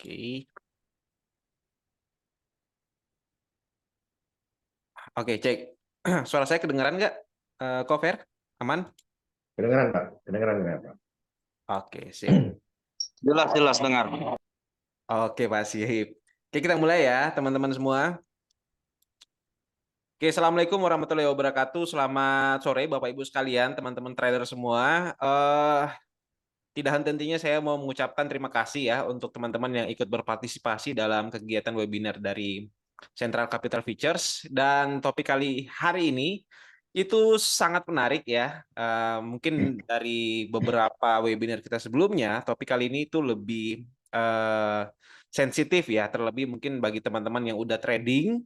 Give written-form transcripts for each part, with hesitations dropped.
Oke. Oke, cek. Suara saya kedengaran nggak, Kofer? Aman? Kedengeran Pak, kedengeran nggak Pak? Oke, sip. Jelas jelas dengar. Oke, Pak, sip. Oke, kita mulai ya, teman-teman semua. Oke, Assalamualaikum warahmatullahi wabarakatuh. Selamat sore, Bapak Ibu sekalian, teman-teman trader semua. Tidak henti-hentinya saya mau mengucapkan terima kasih ya untuk teman-teman yang ikut berpartisipasi dalam kegiatan webinar dari Central Capital Features. Dan topik kali hari ini itu sangat menarik ya. Mungkin dari beberapa webinar kita sebelumnya, topik kali ini itu lebih sensitif ya, terlebih mungkin bagi teman-teman yang udah trading,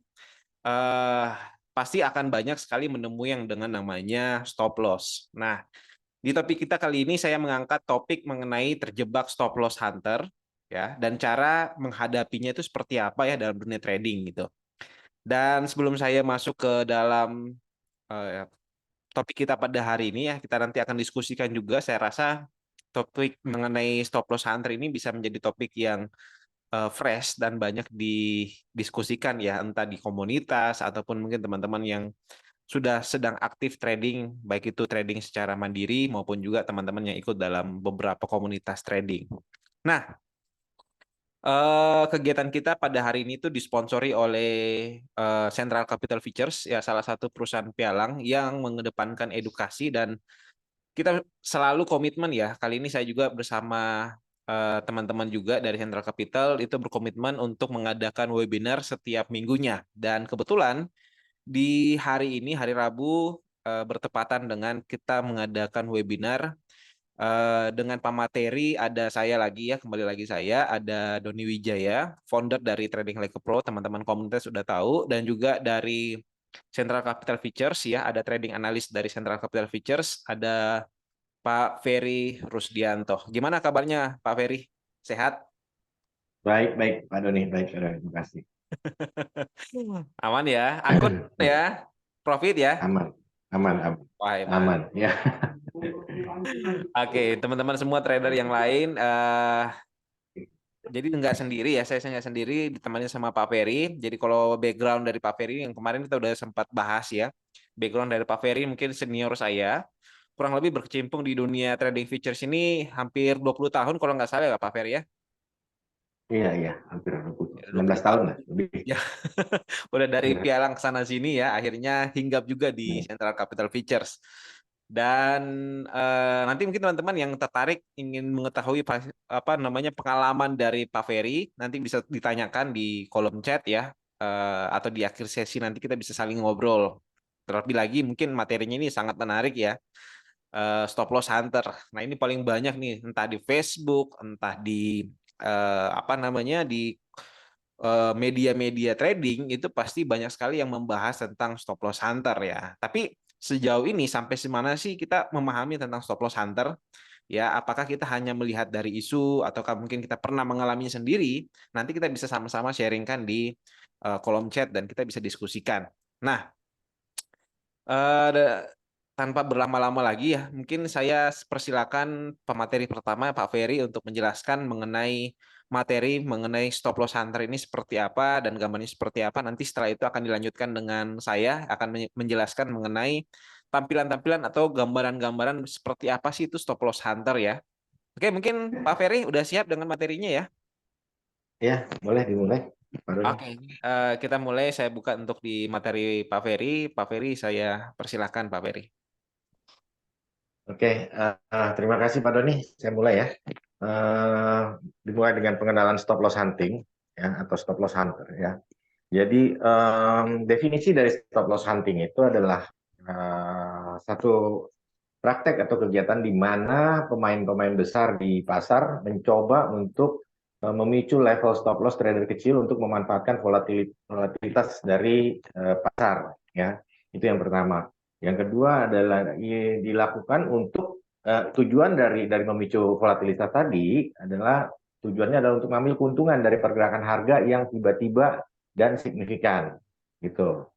eh, pasti akan banyak sekali menemui yang dengan namanya stop loss. Nah, di topik kita kali ini saya mengangkat topik mengenai terjebak stop loss hunter ya, dan cara menghadapinya itu seperti apa ya dalam dunia trading gitu. Dan sebelum saya masuk ke dalam topik kita pada hari ini ya, kita nanti akan diskusikan juga. Saya rasa topik mengenai stop loss hunter ini bisa menjadi topik yang fresh dan banyak didiskusikan ya, entah di komunitas ataupun mungkin teman-teman yang sudah sedang aktif trading, baik itu trading secara mandiri maupun juga teman-teman yang ikut dalam beberapa komunitas trading. Nah, kegiatan kita pada hari ini itu disponsori oleh Central Capital Features, ya salah satu perusahaan pialang yang mengedepankan edukasi, dan kita selalu komitmen ya. Kali ini saya juga bersama teman-teman juga dari Central Capital itu berkomitmen untuk mengadakan webinar setiap minggunya. Dan kebetulan di hari ini, hari Rabu, bertepatan dengan kita mengadakan webinar dengan pemateri, ada saya lagi ya, kembali lagi saya, ada Doni Wijaya, founder dari Trading Like a Pro, teman-teman komunitas sudah tahu, dan juga dari Central Capital Features ya, ada trading analis dari Central Capital Features, ada Pak Ferry Rusdianto. Gimana kabarnya Pak Ferry? Sehat? Baik, baik Pak Doni, baik Pak Doni, terima kasih. Aman ya? Akun ya? Profit ya? Aman, aman, aman, Wah, hebat. aman, ya. Oke, teman-teman semua trader yang lain, jadi nggak sendiri ya, saya nggak sendiri, ditemani sama Pak Ferry. Jadi kalau background dari Pak Ferry yang kemarin kita udah sempat bahas ya, background dari Pak Ferry mungkin senior saya, kurang lebih berkecimpung di dunia trading futures ini hampir 20 tahun kalau nggak salah ya Pak Ferry ya. Iya, iya, hampir 20, Ya, 20 19 tahun tahun. lah, lebih. Ya, udah dari Ya. pialang ke sana sini ya, akhirnya hinggap juga di Central Capital Features. Dan nanti mungkin teman-teman yang tertarik ingin mengetahui apa namanya pengalaman dari Pak Ferry, nanti bisa ditanyakan di kolom chat ya, atau di akhir sesi nanti kita bisa saling ngobrol. Terlebih lagi mungkin materinya ini sangat menarik ya, stop loss hunter. Nah ini paling banyak nih, entah di Facebook, entah di apa namanya di media-media trading itu pasti banyak sekali yang membahas tentang stop loss hunter ya. Tapi sejauh ini sampai semana sih kita memahami tentang stop loss hunter? Ya, apakah kita hanya melihat dari isu ataukah mungkin kita pernah mengalaminya sendiri? Nanti kita bisa sama-sama sharingkan di kolom chat dan kita bisa diskusikan. Nah, tanpa berlama-lama lagi ya, mungkin saya persilakan pemateri pertama Pak Ferry untuk menjelaskan mengenai materi mengenai stop loss hunter ini seperti apa dan gambarnya seperti apa. Nanti setelah itu akan dilanjutkan dengan saya akan menjelaskan mengenai tampilan-tampilan atau gambaran-gambaran seperti apa sih itu stop loss hunter ya. Oke, mungkin Pak Ferry udah siap dengan materinya ya? Ya, boleh dimulai, Pak Doni. Oke, kita mulai. Saya buka untuk di materi Pak Ferry. Pak Ferry, saya persilahkan Pak Ferry. Oke, terima kasih Pak Doni. Saya mulai ya. Eh, Dimulai dengan pengenalan stop loss hunting, ya, atau stop loss hunter, ya. Jadi definisi dari stop loss hunting itu adalah satu praktek atau kegiatan di mana pemain-pemain besar di pasar mencoba untuk memicu level stop loss trader kecil untuk memanfaatkan volatilitas dari pasar, ya. Itu yang pertama. Yang kedua adalah dilakukan untuk tujuan dari memicu volatilitas tadi adalah tujuannya adalah untuk mengambil keuntungan dari pergerakan harga yang tiba-tiba dan signifikan, gitu.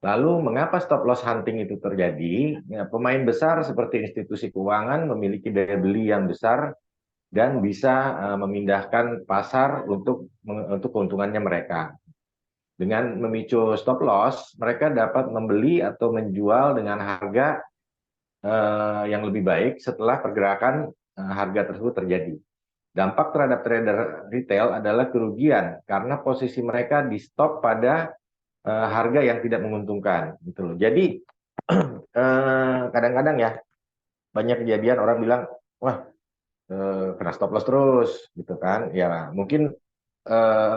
Lalu mengapa stop loss hunting itu terjadi? Ya, pemain besar seperti institusi keuangan memiliki daya beli yang besar dan bisa memindahkan pasar untuk keuntungannya mereka. Dengan memicu stop loss, mereka dapat membeli atau menjual dengan harga yang lebih baik setelah pergerakan harga tersebut terjadi. Dampak terhadap trader retail adalah kerugian karena posisi mereka di stop pada harga yang tidak menguntungkan, gitu loh. Jadi kadang-kadang ya banyak kejadian orang bilang, wah kena stop loss terus, gitu kan? Ya mungkin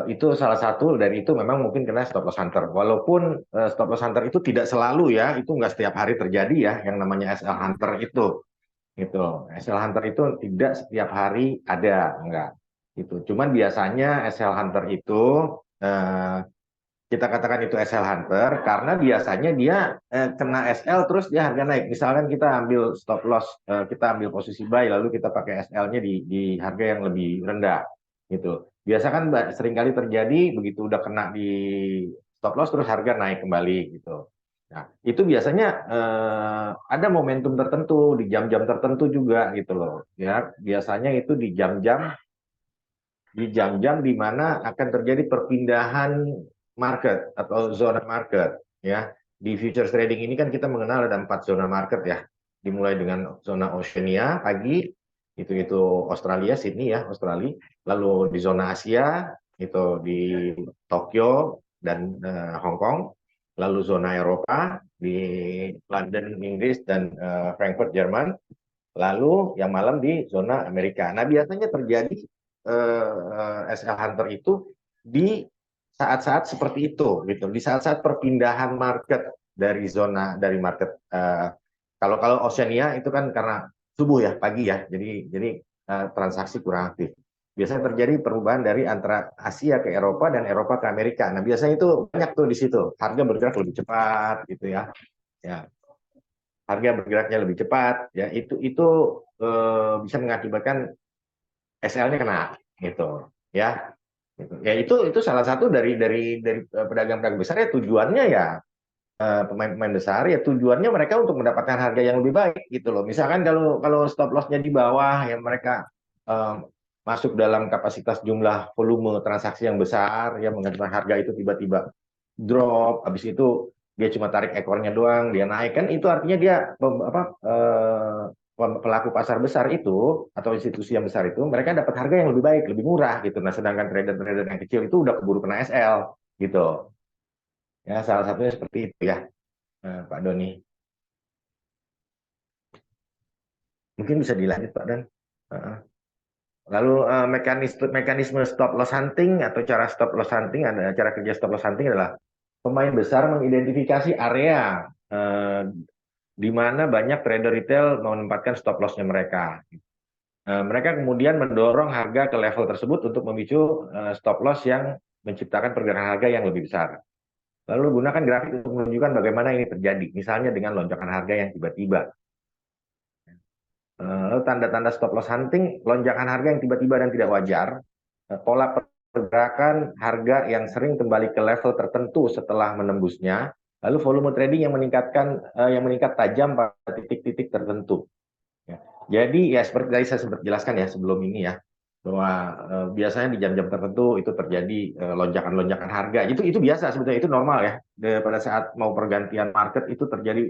itu salah satu dari itu memang mungkin kena stop loss hunter. Walaupun stop loss hunter itu tidak selalu ya, itu nggak setiap hari terjadi ya, yang namanya SL hunter itu. Gitu. SL hunter itu tidak setiap hari ada, enggak. Gitu. Cuman biasanya SL hunter itu eh, kita katakan itu SL hunter karena biasanya dia kena SL terus dia harga naik. Misalkan kita ambil stop loss, kita ambil posisi buy lalu kita pakai SL-nya di harga yang lebih rendah. Gitu. Biasa kan seringkali terjadi begitu udah kena di stop loss terus harga naik kembali gitu. Nah, itu biasanya ada momentum tertentu di jam-jam tertentu juga gitu loh. Ya, biasanya itu di jam-jam di mana akan terjadi perpindahan market atau zona market ya. Di futures trading ini kan kita mengenal ada 4 zona market ya. Dimulai dengan zona Oceania pagi itu Australia, Sydney ya, Australia. Lalu di zona Asia itu di Tokyo dan Hong Kong. Lalu zona Eropa di London, Inggris dan Frankfurt, Jerman. Lalu yang malam di zona Amerika. Nah, biasanya terjadi SL Hunter itu di saat-saat seperti itu, gitu. Di saat-saat perpindahan market dari market. Kalau Oceania itu kan karena subuh ya, pagi ya, jadi transaksi kurang aktif. Biasanya terjadi perubahan dari antara Asia ke Eropa dan Eropa ke Amerika. Nah, biasanya itu banyak tuh di situ. Harga bergerak lebih cepat, gitu ya. Ya, harga bergeraknya lebih cepat ya itu bisa mengakibatkan SL-nya kena gitu ya gitu. Ya itu salah satu dari pedagang-pedagang besar ya tujuannya ya pemain-pemain besar ya tujuannya mereka untuk mendapatkan harga yang lebih baik gitu loh. Misalkan kalau stop loss-nya di bawah ya mereka eh, masuk dalam kapasitas jumlah volume transaksi yang besar ya mengakibatkan harga itu tiba-tiba drop, habis itu dia cuma tarik ekornya doang, dia naik kan itu artinya dia pelaku pasar besar itu atau institusi yang besar itu mereka dapat harga yang lebih baik, lebih murah gitu. Nah, sedangkan trader-trader yang kecil itu udah keburu kena SL gitu. Ya, salah satunya seperti itu ya, Pak Doni. Mungkin bisa dilanjut Pak Dan. Lalu mekanisme stop loss hunting atau cara stop loss hunting ada cara kerja stop loss hunting adalah pemain besar mengidentifikasi area di mana banyak trader retail menempatkan stop loss-nya mereka. Mereka kemudian mendorong harga ke level tersebut untuk memicu stop loss yang menciptakan pergerakan harga yang lebih besar. Lalu gunakan grafik untuk menunjukkan bagaimana ini terjadi, misalnya dengan lonjakan harga yang tiba-tiba. Lalu tanda-tanda stop loss hunting, lonjakan harga yang tiba-tiba dan tidak wajar, pola pergerakan harga yang sering kembali ke level tertentu setelah menembusnya, lalu volume trading yang meningkat tajam pada titik-titik tertentu. Ya. Jadi ya seperti tadi saya sempat jelaskan ya sebelum ini ya bahwa biasanya di jam-jam tertentu itu terjadi lonjakan-lonjakan harga. Itu biasa sebetulnya itu normal ya. Pada saat mau pergantian market itu terjadi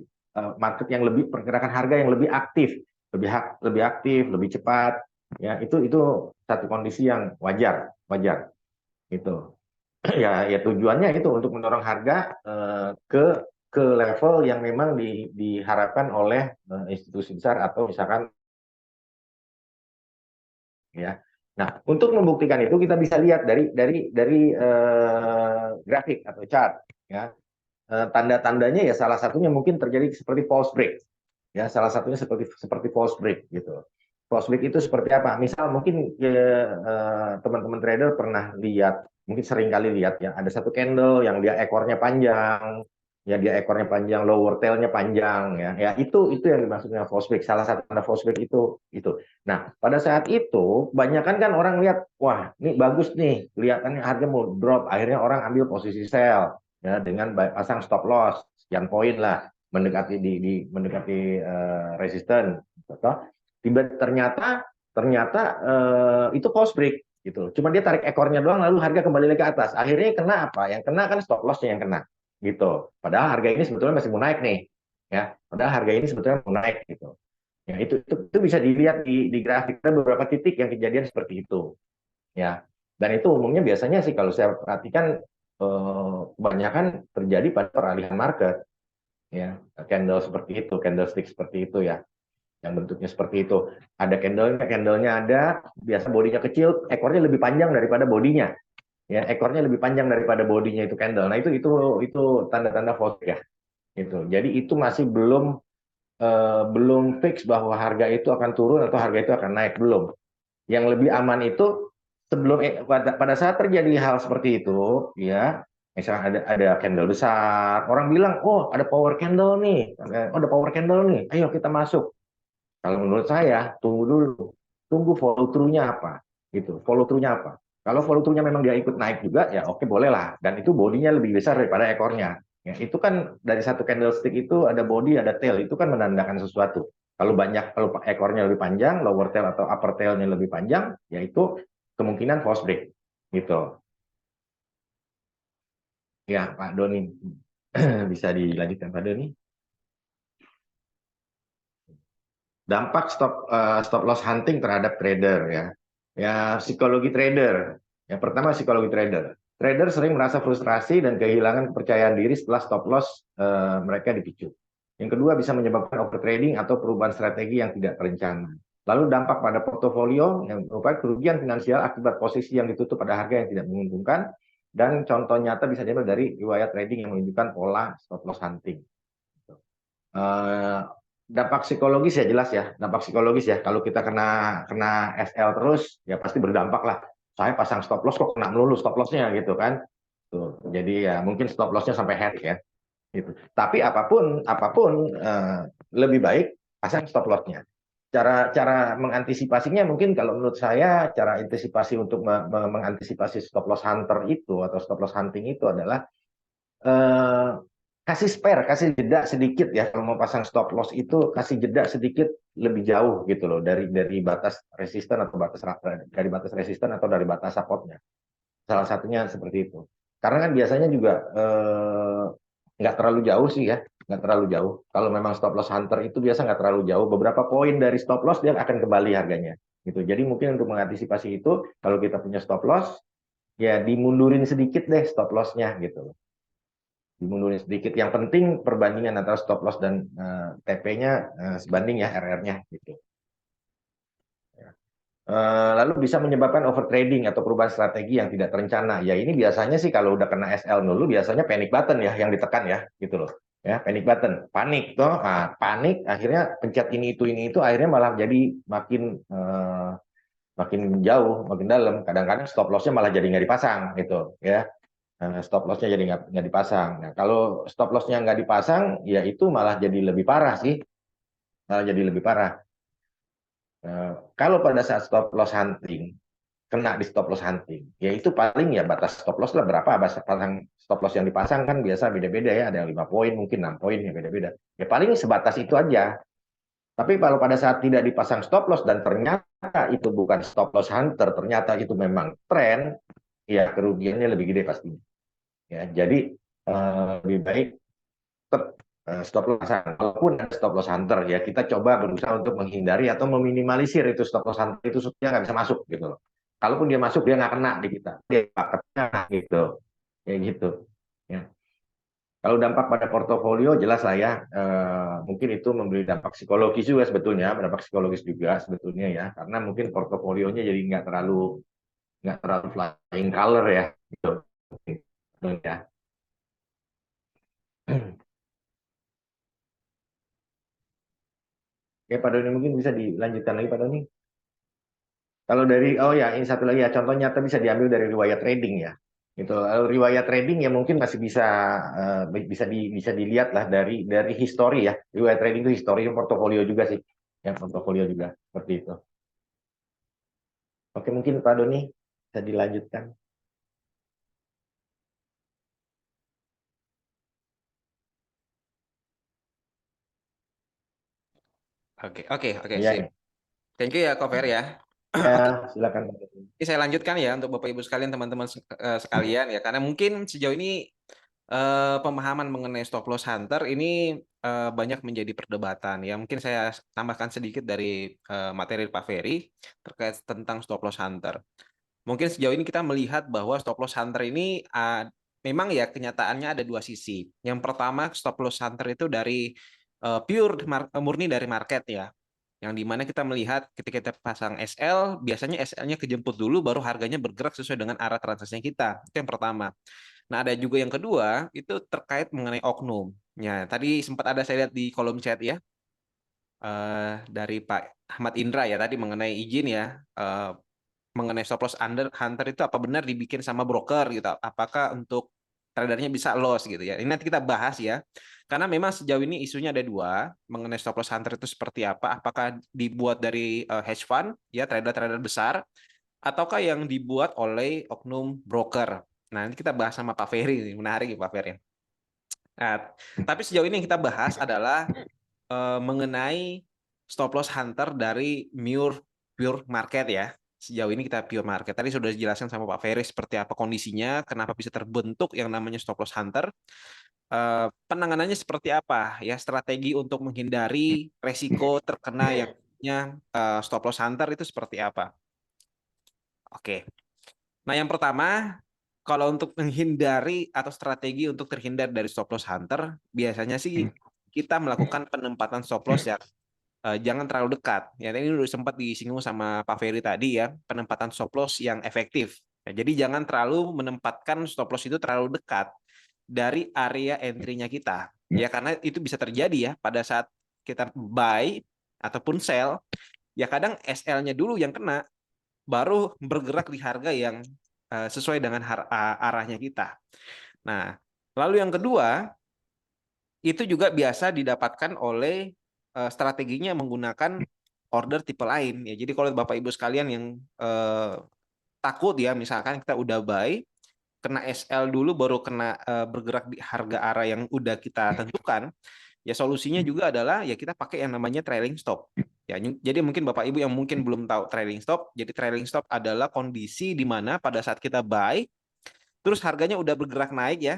market yang pergerakan harga yang lebih aktif, lebih aktif, lebih cepat. Ya itu satu kondisi yang wajar gitu. Ya tujuannya itu untuk mendorong harga ke level yang memang diharapkan oleh institusi besar atau misalkan ya. Nah, untuk membuktikan itu kita bisa lihat dari grafik atau chart ya. Tanda-tandanya ya salah satunya mungkin terjadi seperti false break. Ya, salah satunya seperti false break gitu. False break itu seperti apa? Misal mungkin teman-teman trader pernah lihat, mungkin sering kali lihat ya, ada satu candle yang dia ekornya panjang, ya dia ekornya panjang, lower tailnya panjang ya. Ya itu yang dimaksudnya false break. Salah satu tanda false break itu. Nah, pada saat itu kebanyakan kan orang lihat, wah, ini bagus nih, kelihatannya harga mau drop, akhirnya orang ambil posisi sell ya dengan pasang stop loss sekian poin lah mendekati mendekati resisten. Ternyata ternyata itu false break gitu. Cuma dia tarik ekornya doang, lalu harga kembali lagi ke atas. Akhirnya kena apa? Yang kena kan stop loss-nya yang kena gitu. Padahal harga ini sebetulnya masih mau naik nih, ya. Padahal harga ini sebetulnya mau naik gitu. Ya, itu bisa dilihat di grafik. Ada beberapa titik yang kejadian seperti itu, ya. Dan itu umumnya biasanya sih kalau saya perhatikan kebanyakan terjadi pada peralihan market, ya. Candle seperti itu, candlestick seperti itu, ya, yang bentuknya seperti itu. Ada candlenya ada, biasa bodinya kecil, ekornya lebih panjang daripada bodinya, ya. Ekornya lebih panjang daripada bodinya itu candle. Nah, itu tanda-tanda false ya, gitu. Jadi itu masih belum fix bahwa harga itu akan turun atau harga itu akan naik, belum. Yang lebih aman itu sebelum pada saat terjadi hal seperti itu, ya, misalnya ada candle besar, orang bilang, oh ada power candle nih, oh ada power candle nih, ayo kita masuk. Kalau menurut saya, tunggu dulu. Tunggu follow through-nya apa. Gitu. Follow through-nya apa. Kalau follow through-nya memang dia ikut naik juga, ya oke boleh lah. Dan itu bodinya lebih besar daripada ekornya. Ya, itu kan dari satu candlestick itu ada body, ada tail. Itu kan menandakan sesuatu. Kalau ekornya lebih panjang, lower tail atau upper tail-nya lebih panjang, ya itu kemungkinan false break. Gitu. Ya, Pak Doni. Bisa dilanjutkan, Pak Doni. Dampak stop loss hunting terhadap trader, ya. Ya, psikologi trader. Yang pertama psikologi trader. Trader sering merasa frustrasi dan kehilangan kepercayaan diri setelah stop loss mereka dipicu. Yang kedua bisa menyebabkan overtrading atau perubahan strategi yang tidak terencana. Lalu dampak pada portofolio yang merupakan kerugian finansial akibat posisi yang ditutup pada harga yang tidak menguntungkan, dan contoh nyata bisa diambil dari riwayat trading yang menunjukkan pola stop loss hunting. Eh, Dampak psikologis ya jelas ya, dampak psikologis ya. Kalau kita kena kena SL terus, ya pasti berdampak lah. Saya pasang stop loss kok kena melulu stop lossnya gitu kan. Tuh, jadi ya mungkin stop lossnya sampai head ya. Gitu. Tapi apapun apapun lebih baik pasang stop lossnya. Cara cara mengantisipasinya mungkin kalau menurut saya cara antisipasi untuk mengantisipasi stop loss hunter itu atau stop loss hunting itu adalah eh, kasih spare, kasih jeda sedikit ya. Kalau mau pasang stop loss itu kasih jeda sedikit lebih jauh gitu loh dari batas resisten atau batas resisten atau dari batas supportnya. Salah satunya seperti itu. Karena kan biasanya juga nggak terlalu jauh sih ya, nggak terlalu jauh. Kalau memang stop loss hunter itu biasa nggak terlalu jauh. Beberapa poin dari stop loss dia akan kembali harganya. Gitu. Jadi mungkin untuk mengantisipasi itu, kalau kita punya stop loss, ya dimundurin sedikit deh stop lossnya gitu. Dimundurin sedikit. Yang penting perbandingan antara stop loss dan TP-nya sebanding ya RR-nya gitu. Lalu bisa menyebabkan overtrading atau perubahan strategi yang tidak terencana. Ya ini biasanya sih kalau udah kena SL dulu biasanya panic button ya yang ditekan ya gitu loh. Ya, panic button, panik toh, panik akhirnya pencet ini itu akhirnya malah jadi makin jauh, makin dalam. Kadang-kadang stop loss-nya malah jadi nggak dipasang gitu ya. Stop loss-nya jadi nggak dipasang. Nah, kalau stop loss-nya nggak dipasang, ya itu malah jadi lebih parah sih. Malah jadi lebih parah. Kalau pada saat stop loss hunting, kena di stop loss hunting, ya itu paling ya batas stop loss lah berapa, pasang stop loss yang dipasang kan biasa beda-beda ya, ada yang 5 poin, mungkin 6 poin, ya beda-beda. Ya paling sebatas itu aja. Tapi kalau pada saat tidak dipasang stop loss dan ternyata itu bukan stop loss hunter, ternyata itu memang tren, ya kerugiannya lebih gede pastinya. Ya, jadi lebih baik tetap stop loss hunter. Walaupun ada stop loss hunter, ya kita coba berusaha untuk menghindari atau meminimalisir itu stop loss hunter itu supaya nggak bisa masuk gitu loh. Kalaupun dia masuk dia nggak kena di kita, dia paketnya gitu, ya gitu. Ya. Kalau dampak pada portofolio jelas lah ya, mungkin itu memberi dampak psikologis juga sebetulnya, dampak psikologis juga sebetulnya ya, karena mungkin portofolionya jadi nggak terlalu flying color ya, gitu. Ya. Oke, Pak Doni mungkin bisa dilanjutkan lagi Pak Doni. Kalau dari oh ya ini satu lagi ya contoh nyata bisa diambil dari riwayat trading ya. Gitu. Riwayat trading ya mungkin masih bisa dilihat lah dari histori ya. Riwayat trading itu histori portofolio juga sih. Yang portofolio juga seperti itu. Oke mungkin Pak Doni bisa dilanjutkan. Oke, oke, oke, Iya, sip. ya. Thank you ya, Cover ya. Ya, silakan Pak Doni. Ini saya lanjutkan ya untuk Bapak Ibu sekalian, teman-teman sekalian ya, karena mungkin sejauh ini pemahaman mengenai stop loss hunter ini banyak menjadi perdebatan ya. Mungkin saya tambahkan sedikit dari materi Pak Ferry terkait tentang stop loss hunter. Mungkin sejauh ini kita melihat bahwa stop loss hunter ini memang ya kenyataannya ada dua sisi. Yang pertama, stop loss hunter itu dari murni dari market ya. Yang dimana kita melihat ketika kita pasang SL, biasanya SL-nya kejemput dulu, baru harganya bergerak sesuai dengan arah transaksinya kita. Itu yang pertama. Nah, ada juga yang kedua, itu terkait mengenai oknum. Ya, tadi sempat ada saya lihat di kolom chat ya, dari Pak Ahmad Indra ya, tadi mengenai izin ya, mengenai stop loss hunter itu apa benar dibikin sama broker gitu? Apakah untuk tradernya bisa loss gitu ya? Ini nanti kita bahas ya. Karena memang sejauh ini isunya ada dua mengenai stop loss hunter itu seperti apa? Apakah dibuat dari hedge fund ya, trader-trader besar, ataukah yang dibuat oleh oknum broker? Nah, nanti kita bahas sama Pak Ferry, menarik ya Pak Ferry. Nah, tapi sejauh ini yang kita bahas adalah mengenai stop loss hunter dari pure market ya. Sejauh ini kita pure market. Tadi sudah dijelaskan sama Pak Ferry seperti apa kondisinya, kenapa bisa terbentuk yang namanya stop loss hunter. Penanganannya seperti apa ya, strategi untuk menghindari resiko terkena yang stop loss hunter itu seperti apa. Oke. Nah, yang pertama, kalau untuk menghindari atau strategi untuk terhindar dari stop loss hunter, biasanya sih kita melakukan penempatan stop loss yang jangan terlalu dekat. Ya, ini udah sempat disinggung sama Pak Ferry tadi ya, penempatan stop loss yang efektif. Ya, jadi jangan terlalu menempatkan stop loss itu terlalu dekat dari area entry-nya kita. Ya, karena itu bisa terjadi ya pada saat kita buy ataupun sell, ya kadang SL-nya dulu yang kena, baru bergerak di harga yang sesuai dengan arahnya kita. Nah, lalu yang kedua, itu juga biasa didapatkan oleh strateginya menggunakan order tipe lain. Ya, jadi kalau Bapak Ibu sekalian yang takut ya, misalkan kita udah buy, kena SL dulu baru kena bergerak di harga arah yang udah kita tentukan, ya solusinya juga adalah ya kita pakai yang namanya trailing stop. Ya, jadi mungkin Bapak Ibu yang mungkin belum tahu trailing stop, jadi trailing stop adalah kondisi di mana pada saat kita buy, terus harganya udah bergerak naik ya,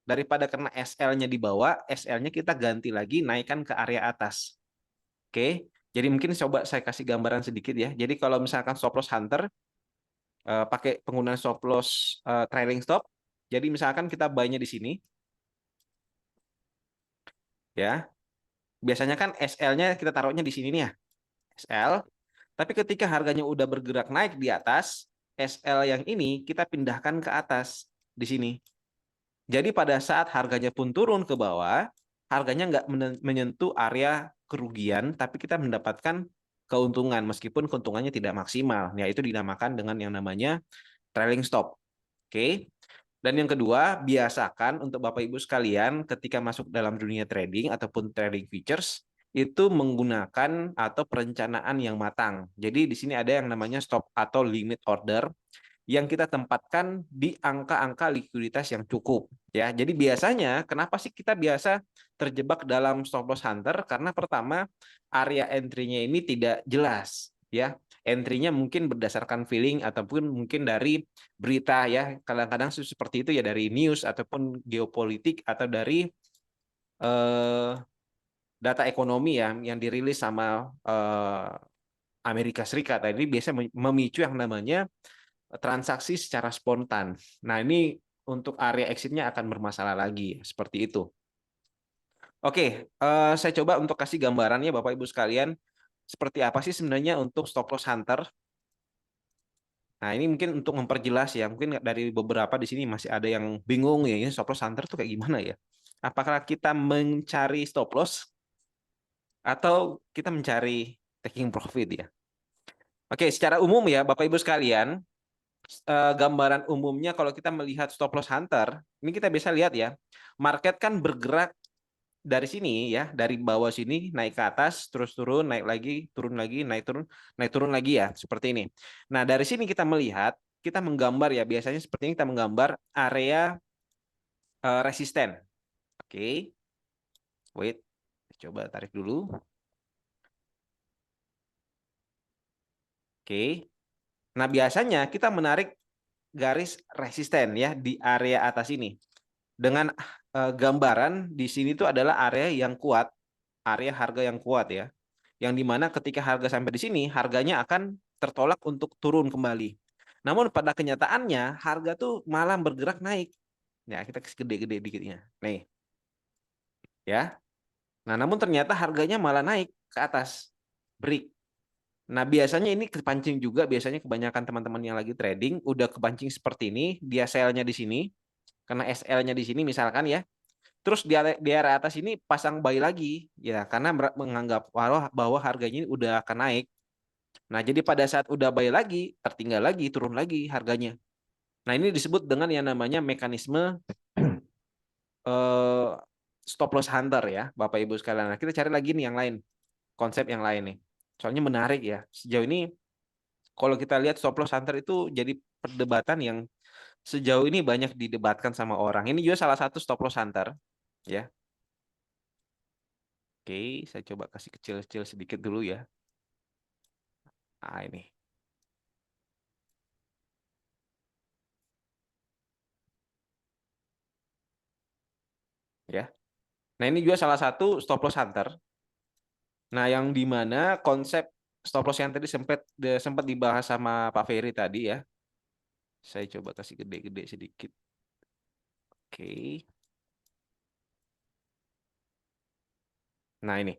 daripada kena SL-nya di bawah, SL-nya kita ganti lagi naikkan ke area atas. Oke, jadi mungkin coba saya kasih gambaran sedikit ya. Jadi kalau misalkan stop loss hunter, pakai penggunaan stop loss trailing stop, jadi misalkan kita buy-nya di sini, ya, biasanya kan SL-nya kita taruhnya di sini nih ya, SL. Tapi ketika harganya udah bergerak naik di atas, SL yang ini kita pindahkan ke atas di sini. Jadi pada saat harganya pun turun ke bawah, harganya nggak menyentuh area kerugian, tapi kita mendapatkan keuntungan meskipun keuntungannya tidak maksimal. Ya, itu dinamakan dengan yang namanya trailing stop. Oke. Dan yang kedua, biasakan untuk Bapak Ibu sekalian ketika masuk dalam dunia trading ataupun trading futures itu menggunakan atau perencanaan yang matang. Jadi di sini ada yang namanya stop atau limit order yang kita tempatkan di angka-angka likuiditas yang cukup ya. Jadi biasanya kenapa sih kita biasa terjebak dalam stop loss hunter? Karena pertama area entry-nya ini tidak jelas ya. Entry-nya mungkin berdasarkan feeling ataupun mungkin dari berita ya. Kadang-kadang seperti itu ya, dari news ataupun geopolitik atau dari data ekonomi ya yang dirilis sama Amerika Serikat. Tadi biasanya memicu yang namanya transaksi secara spontan. Nah, ini untuk area exit-nya akan bermasalah lagi, seperti itu. Oke, saya coba untuk kasih gambarannya Bapak Ibu sekalian, seperti apa sih sebenarnya untuk stop loss hunter. Nah, ini mungkin untuk memperjelas ya, mungkin dari beberapa di sini masih ada yang bingung ya, ini stop loss hunter tuh kayak gimana ya? Apakah kita mencari stop loss atau kita mencari taking profit ya? Oke, secara umum ya Bapak Ibu sekalian, gambaran umumnya kalau kita melihat stop loss hunter, ini kita bisa lihat ya, market kan bergerak dari sini ya, dari bawah sini naik ke atas, terus turun, naik lagi, naik turun lagi ya, seperti ini. Nah, dari sini kita melihat, kita menggambar ya, biasanya seperti ini kita menggambar area resisten. Oke, wait, coba tarik dulu. Oke. Nah, biasanya kita menarik garis resisten ya di area atas ini. Dengan gambaran di sini tuh adalah area yang kuat, area harga yang kuat ya. Yang dimana ketika harga sampai di sini, harganya akan tertolak untuk turun kembali. Namun pada kenyataannya, harga tuh malah bergerak naik. Ya, kita kasih gede-gede dikitnya. Nih, ya. Nah, namun ternyata harganya malah naik ke atas. Break. Nah, biasanya ini kepancing juga, biasanya kebanyakan teman-teman yang lagi trading udah kepancing seperti ini, dia sell-nya di sini, karena SL-nya di sini misalkan ya. Terus di area atas ini pasang buy lagi, ya karena menganggap bahwa harganya ini udah akan naik. Nah, jadi pada saat udah buy lagi, tertinggal lagi, turun lagi harganya. Nah, ini disebut dengan yang namanya mekanisme eh, stop loss hunter ya, Bapak Ibu sekalian. Nah, kita cari lagi nih yang lain, konsep yang lain nih. Soalnya menarik ya. Sejauh ini kalau kita lihat stop loss hunter itu jadi perdebatan yang sejauh ini banyak didebatkan sama orang. Ini juga salah satu stop loss hunter ya. Oke, saya coba kasih kecil-kecil sedikit dulu ya. Nah, ini ya. Nah, ini juga salah satu stop loss hunter. Nah, yang di mana konsep stop loss yang tadi sempat dibahas sama Pak Ferry tadi ya. Saya coba kasih gede-gede sedikit. Oke. Nah, ini.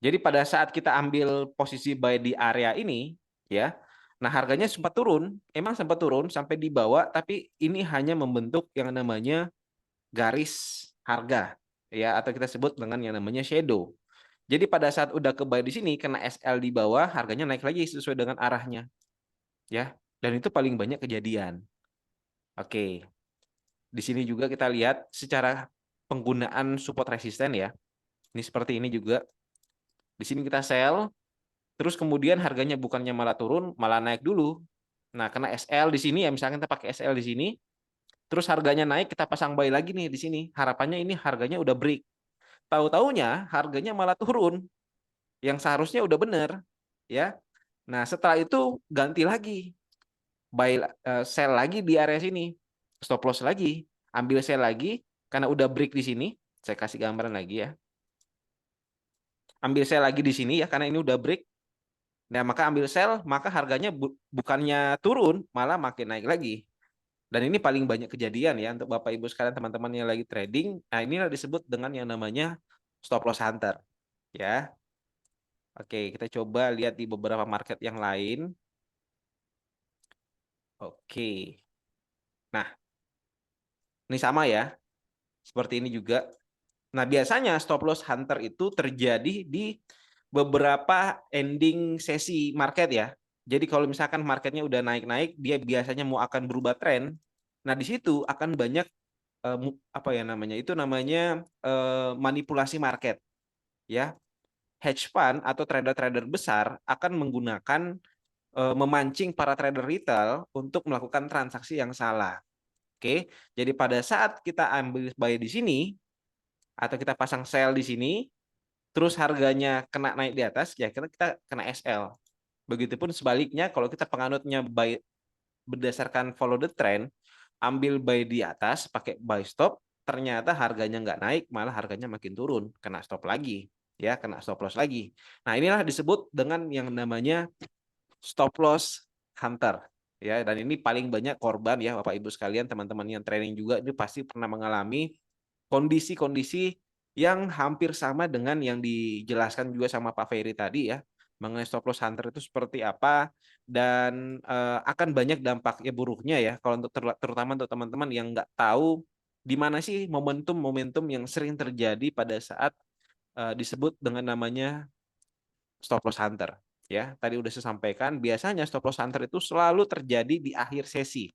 Jadi pada saat kita ambil posisi buy di area ini, ya, nah harganya sempat turun, emang sempat turun sampai di bawah, tapi ini hanya membentuk yang namanya garis harga, ya, atau kita sebut dengan yang namanya shadow. Jadi pada saat udah ke buy di sini, kena SL di bawah, harganya naik lagi sesuai dengan arahnya, ya, dan itu paling banyak kejadian. Oke, di sini juga kita lihat secara penggunaan support resisten ya. Ini seperti ini juga. Di sini kita sell, terus kemudian harganya bukannya malah turun, malah naik dulu. Nah, karena SL di sini ya, misalkan kita pakai SL di sini, terus harganya naik, kita pasang buy lagi nih di sini. Harapannya ini harganya udah break. Tahu-taunya harganya malah turun, yang seharusnya udah bener, ya. Nah, setelah itu ganti lagi, sell lagi di area sini, stop loss lagi, ambil sell lagi, karena udah break di sini. Saya kasih gambaran lagi ya. Ambil sell lagi di sini ya, karena ini udah break. Nah, maka ambil sell, maka harganya bukannya turun, malah makin naik lagi. Dan ini paling banyak kejadian ya untuk Bapak Ibu sekalian teman-teman yang lagi trading. Nah, inilah disebut dengan yang namanya stop loss hunter, ya. Oke, kita coba lihat di beberapa market yang lain. Oke. Nah, ini sama ya. Seperti ini juga. Nah, biasanya stop loss hunter itu terjadi di beberapa ending sesi market ya. Jadi kalau misalkan marketnya udah naik-naik, dia biasanya mau akan berubah tren. Nah, di situ akan banyak apa ya namanya? Itu namanya manipulasi market, ya. Hedge fund atau trader-trader besar akan menggunakan memancing para trader retail untuk melakukan transaksi yang salah. Oke. Jadi pada saat kita ambil buy di sini atau kita pasang sell di sini, terus harganya kena naik di atas, ya kita kena SL. Begitupun sebaliknya, kalau kita penganutnya buy berdasarkan follow the trend, ambil buy di atas, pakai buy stop, ternyata harganya nggak naik, malah harganya makin turun, kena stop lagi, ya kena stop loss lagi. Nah, inilah disebut dengan yang namanya stop loss hunter. Ya, dan ini paling banyak korban ya Bapak Ibu sekalian, teman-teman yang training juga itu pasti pernah mengalami kondisi-kondisi yang hampir sama dengan yang dijelaskan juga sama Pak Ferry tadi ya, mengenai stop loss hunter itu seperti apa dan akan banyak dampak ya buruknya ya kalau untuk terutama untuk teman-teman yang nggak tahu di mana sih momentum-momentum yang sering terjadi pada saat disebut dengan namanya stop loss hunter. Ya, tadi udah saya sampaikan, biasanya stop loss hunter itu selalu terjadi di akhir sesi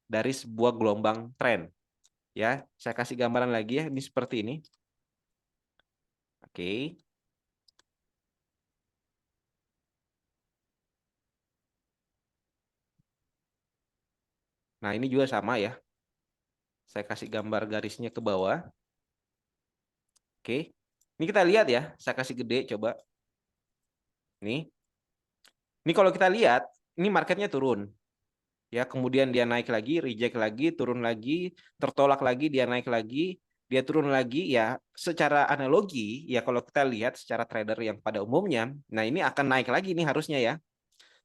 dari sebuah gelombang tren. Ya, saya kasih gambaran lagi ya, ini seperti ini. Oke. Nah, ini juga sama ya. Saya kasih gambar garisnya ke bawah. Oke. Ini kita lihat ya, saya kasih gede coba. Nih. Ini kalau kita lihat, ini marketnya turun. Ya, kemudian dia naik lagi, reject lagi, turun lagi, tertolak lagi, dia naik lagi, dia turun lagi. Ya, secara analogi, ya kalau kita lihat secara trader yang pada umumnya, nah ini akan naik lagi nih harusnya ya.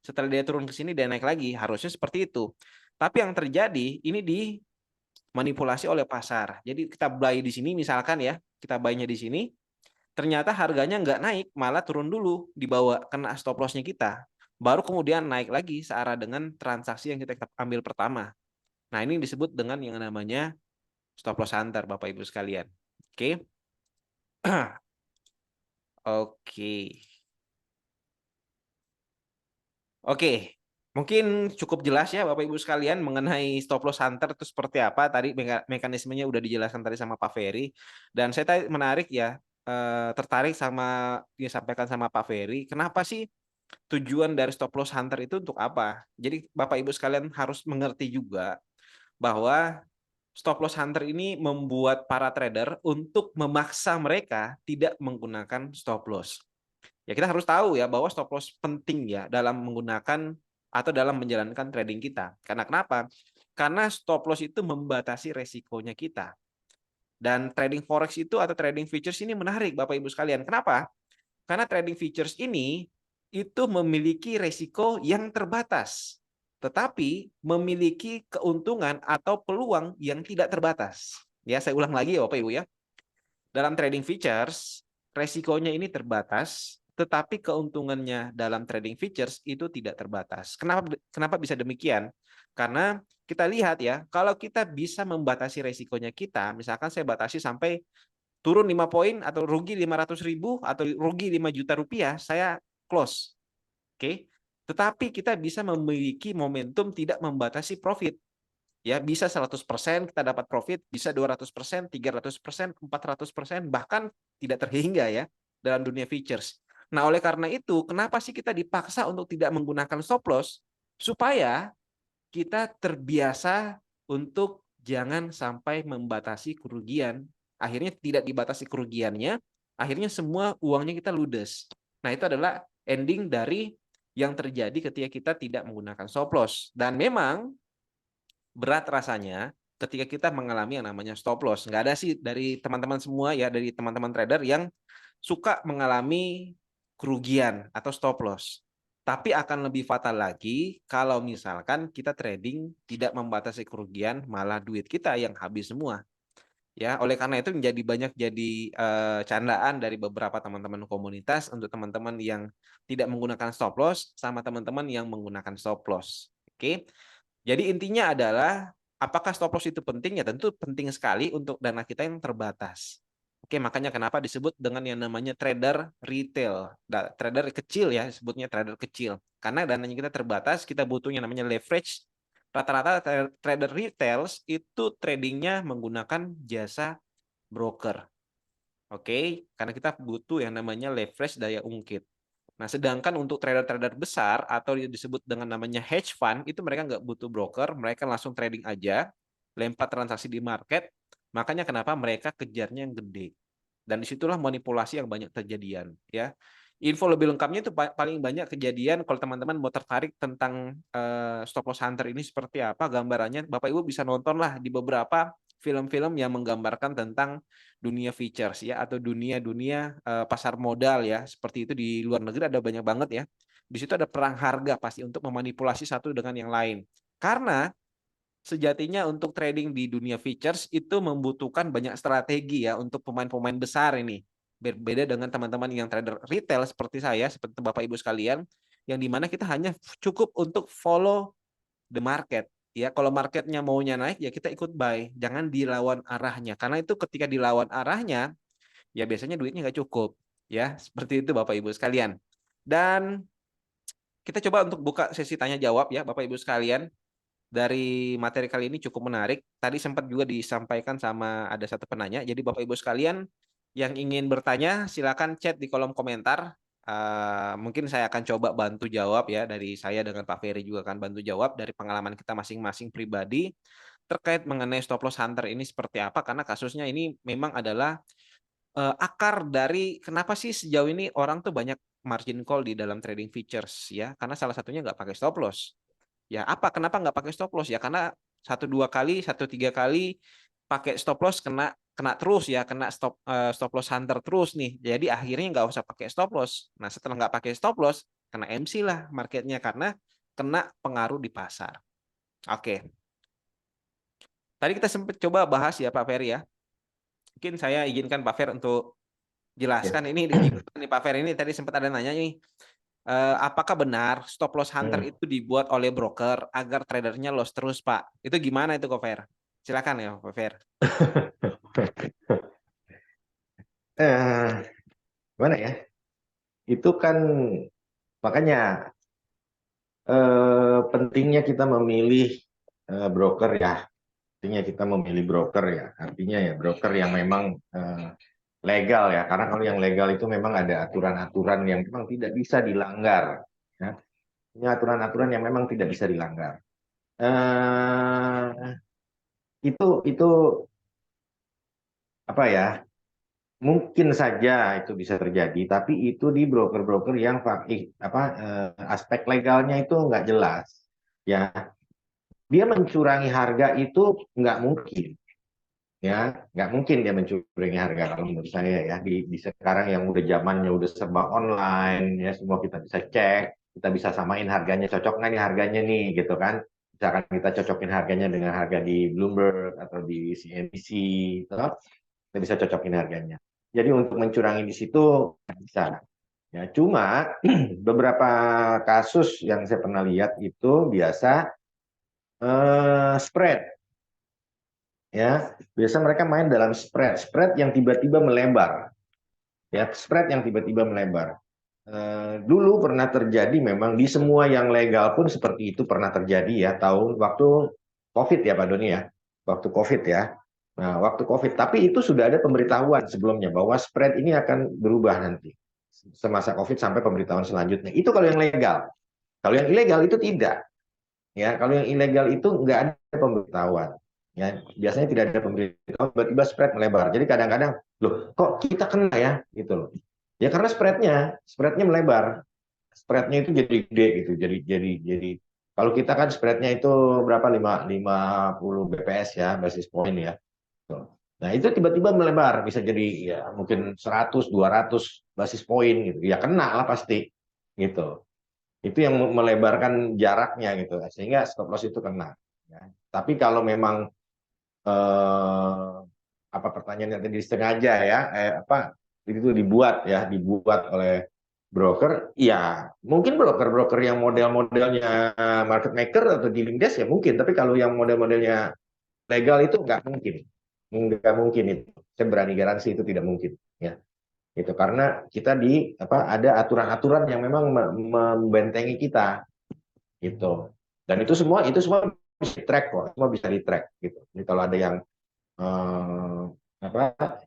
Setelah dia turun ke sini, dia naik lagi. Harusnya seperti itu. Tapi yang terjadi, ini dimanipulasi oleh pasar. Jadi kita buy di sini misalkan ya, kita buy-nya di sini, ternyata harganya nggak naik, malah turun dulu, dibawa kena stop loss-nya kita. Baru kemudian naik lagi searah dengan transaksi yang kita ambil pertama. Nah, ini disebut dengan yang namanya stop loss hunter, Bapak Ibu sekalian. Oke. Oke. Oke. Mungkin cukup jelas ya Bapak Ibu sekalian mengenai stop loss hunter itu seperti apa. Tadi mekanismenya udah dijelaskan tadi sama Pak Ferry. Dan saya tadi menarik ya, tertarik sama yang disampaikan sama Pak Ferry. Kenapa sih tujuan dari stop loss hunter itu untuk apa? Jadi Bapak Ibu sekalian harus mengerti juga bahwa stop loss hunter ini membuat para trader untuk memaksa mereka tidak menggunakan stop loss. Ya kita harus tahu ya bahwa stop loss penting ya dalam menggunakan atau dalam menjalankan trading kita. Karena kenapa? Karena stop loss itu membatasi resikonya kita. Dan trading forex itu atau trading futures ini menarik Bapak Ibu sekalian. Kenapa? Karena trading futures ini itu memiliki resiko yang terbatas, tetapi memiliki keuntungan atau peluang yang tidak terbatas. Ya, saya ulang lagi ya Bapak Ibu ya. Dalam trading futures, resikonya ini terbatas, tetapi keuntungannya dalam trading futures itu tidak terbatas. Kenapa bisa demikian? Karena kita lihat ya, kalau kita bisa membatasi resikonya kita, misalkan saya batasi sampai turun 5 poin atau rugi 500.000 atau rugi 5 juta rupiah, saya close. Oke. Tetapi kita bisa memiliki momentum tidak membatasi profit. Ya, bisa 100% kita dapat profit, bisa 200%, 300%, 400%, bahkan tidak terhingga ya dalam dunia futures. Nah, oleh karena itu, kenapa sih kita dipaksa untuk tidak menggunakan stop loss? Supaya kita terbiasa untuk jangan sampai membatasi kerugian. Akhirnya tidak dibatasi kerugiannya, akhirnya semua uangnya kita ludes. Nah, itu adalah ending dari yang terjadi ketika kita tidak menggunakan stop loss. Dan memang berat rasanya ketika kita mengalami yang namanya stop loss. Nggak ada sih dari teman-teman semua ya, dari teman-teman trader yang suka mengalami kerugian atau stop loss. Tapi akan lebih fatal lagi kalau misalkan kita trading tidak membatasi kerugian, malah duit kita yang habis semua. Ya, oleh karena itu menjadi banyak jadi candaan dari beberapa teman-teman komunitas untuk teman-teman yang tidak menggunakan stop loss sama teman-teman yang menggunakan stop loss. Oke. Jadi intinya adalah apakah stop loss itu penting? Ya tentu penting sekali untuk dana kita yang terbatas. Oke, makanya kenapa disebut dengan yang namanya trader retail. Trader kecil ya, sebutnya trader kecil. Karena dananya kita terbatas, kita butuh yang namanya leverage. Rata-rata trader retail itu tradingnya menggunakan jasa broker. Oke, karena kita butuh yang namanya leverage daya ungkit. Nah, sedangkan untuk trader-trader besar atau disebut dengan namanya hedge fund, itu mereka nggak butuh broker, mereka langsung trading aja, lempar transaksi di market, makanya kenapa mereka kejarnya yang gede. Dan disitulah manipulasi yang banyak terjadian. Ya. Info lebih lengkapnya itu paling banyak kejadian, kalau teman-teman mau tertarik tentang stop loss hunter ini seperti apa, gambarannya, Bapak Ibu bisa nontonlah di beberapa film-film yang menggambarkan tentang dunia futures ya atau dunia pasar modal ya. Seperti itu di luar negeri ada banyak banget ya. Di situ ada perang harga pasti untuk memanipulasi satu dengan yang lain. Karena sejatinya untuk trading di dunia futures itu membutuhkan banyak strategi ya untuk pemain-pemain besar ini. Berbeda dengan teman-teman yang trader retail seperti saya, seperti Bapak Ibu sekalian, yang dimana kita hanya cukup untuk follow the market. Ya, kalau marketnya maunya naik, ya kita ikut buy. Jangan dilawan arahnya. Karena itu ketika dilawan arahnya, ya biasanya duitnya nggak cukup. Ya, seperti itu Bapak Ibu sekalian. Dan kita coba untuk buka sesi tanya jawab ya Bapak Ibu sekalian. Dari materi kali ini cukup menarik. Tadi sempat juga disampaikan sama ada satu penanya. Jadi Bapak Ibu sekalian yang ingin bertanya silakan chat di kolom komentar. Mungkin saya akan coba bantu jawab ya dari saya dengan Pak Ferry juga akan bantu jawab dari pengalaman kita masing-masing pribadi terkait mengenai stop loss hunter ini seperti apa karena kasusnya ini memang adalah akar dari kenapa sih sejauh ini orang tuh banyak margin call di dalam trading futures ya, karena salah satunya nggak pakai stop loss. Ya kenapa nggak pakai stop loss ya? Karena 1-2 kali, 1-3 kali pakai stop loss kena kena terus ya, kena stop loss hunter terus nih. Jadi akhirnya nggak usah pakai stop loss. Nah setelah nggak pakai stop loss, kena MC lah marketnya karena kena pengaruh di pasar. Oke. Tadi kita sempat coba bahas ya Pak Ferry ya. Mungkin saya izinkan Pak Fer untuk Ya. jelaskan ini gimana nih Pak Fer, ini tadi sempat ada nanya nih. Apakah benar stop loss hunter itu dibuat oleh broker agar tradernya loss terus, Pak? Itu gimana itu, Kok Fer? Silakan ya, Pak Fer. Gimana ya? Itu kan makanya pentingnya kita memilih broker ya. Pentingnya kita memilih broker ya. Artinya ya broker yang memang legal ya. Karena kalau yang legal itu memang ada aturan-aturan yang memang tidak bisa dilanggar. Ya. Ini aturan-aturan yang memang tidak bisa dilanggar. Itu apa ya? Mungkin saja itu bisa terjadi, tapi itu di broker-broker yang aspek legalnya itu nggak jelas. Ya, dia mencurangi harga itu nggak mungkin. Ya, nggak mungkin dia mencurangi harga kalau menurut saya ya. Di sekarang yang udah zamannya udah serba online, ya semua kita bisa cek, kita bisa samain harganya, cocok nggak nih harganya nih, gitu kan? Misalkan kita cocokin harganya dengan harga di Bloomberg atau di CNBC, gitu. Kita bisa cocokin harganya. Jadi untuk mencurangi di situ nggak bisa. Ya, cuma beberapa kasus yang saya pernah lihat itu biasa spread. Ya, biasa mereka main dalam spread yang tiba-tiba melebar. Ya, spread yang tiba-tiba melebar. Dulu pernah terjadi memang di semua yang legal pun seperti itu pernah terjadi ya tahun waktu COVID ya Pak Doni ya. Waktu COVID ya. Nah, waktu COVID, tapi itu sudah ada pemberitahuan sebelumnya bahwa spread ini akan berubah nanti semasa COVID sampai pemberitahuan selanjutnya. Itu kalau yang legal. Kalau yang ilegal itu tidak. Ya, kalau yang ilegal itu nggak ada pemberitahuan. Ya, biasanya tidak ada pemberitahuan, tiba-tiba spread melebar. Jadi kadang-kadang, loh, kok kita kena ya, gitu loh. Ya karena spreadnya melebar. Spreadnya itu jadi gede gitu. Jadi kalau kita kan spreadnya itu berapa 50 BPS ya, basis point ya. Nah, itu tiba-tiba melebar, bisa jadi ya mungkin 100, 200 basis point gitu. Ya kena lah pasti gitu. Itu yang melebarkan jaraknya gitu. Sehingga stop loss itu kena. Ya. Tapi kalau memang apa pertanyaannya tadi sengaja ya, itu dibuat oleh broker, ya mungkin broker-broker yang model-modelnya market maker atau dealing desk ya mungkin. Tapi kalau yang model-modelnya legal itu nggak mungkin itu. Saya berani garansi itu tidak mungkin ya. Itu karena kita ada aturan-aturan yang memang membentengi kita gitu. Dan itu semua bisa di track kok, semua bisa di track gitu. Jadi kalau ada yang eh,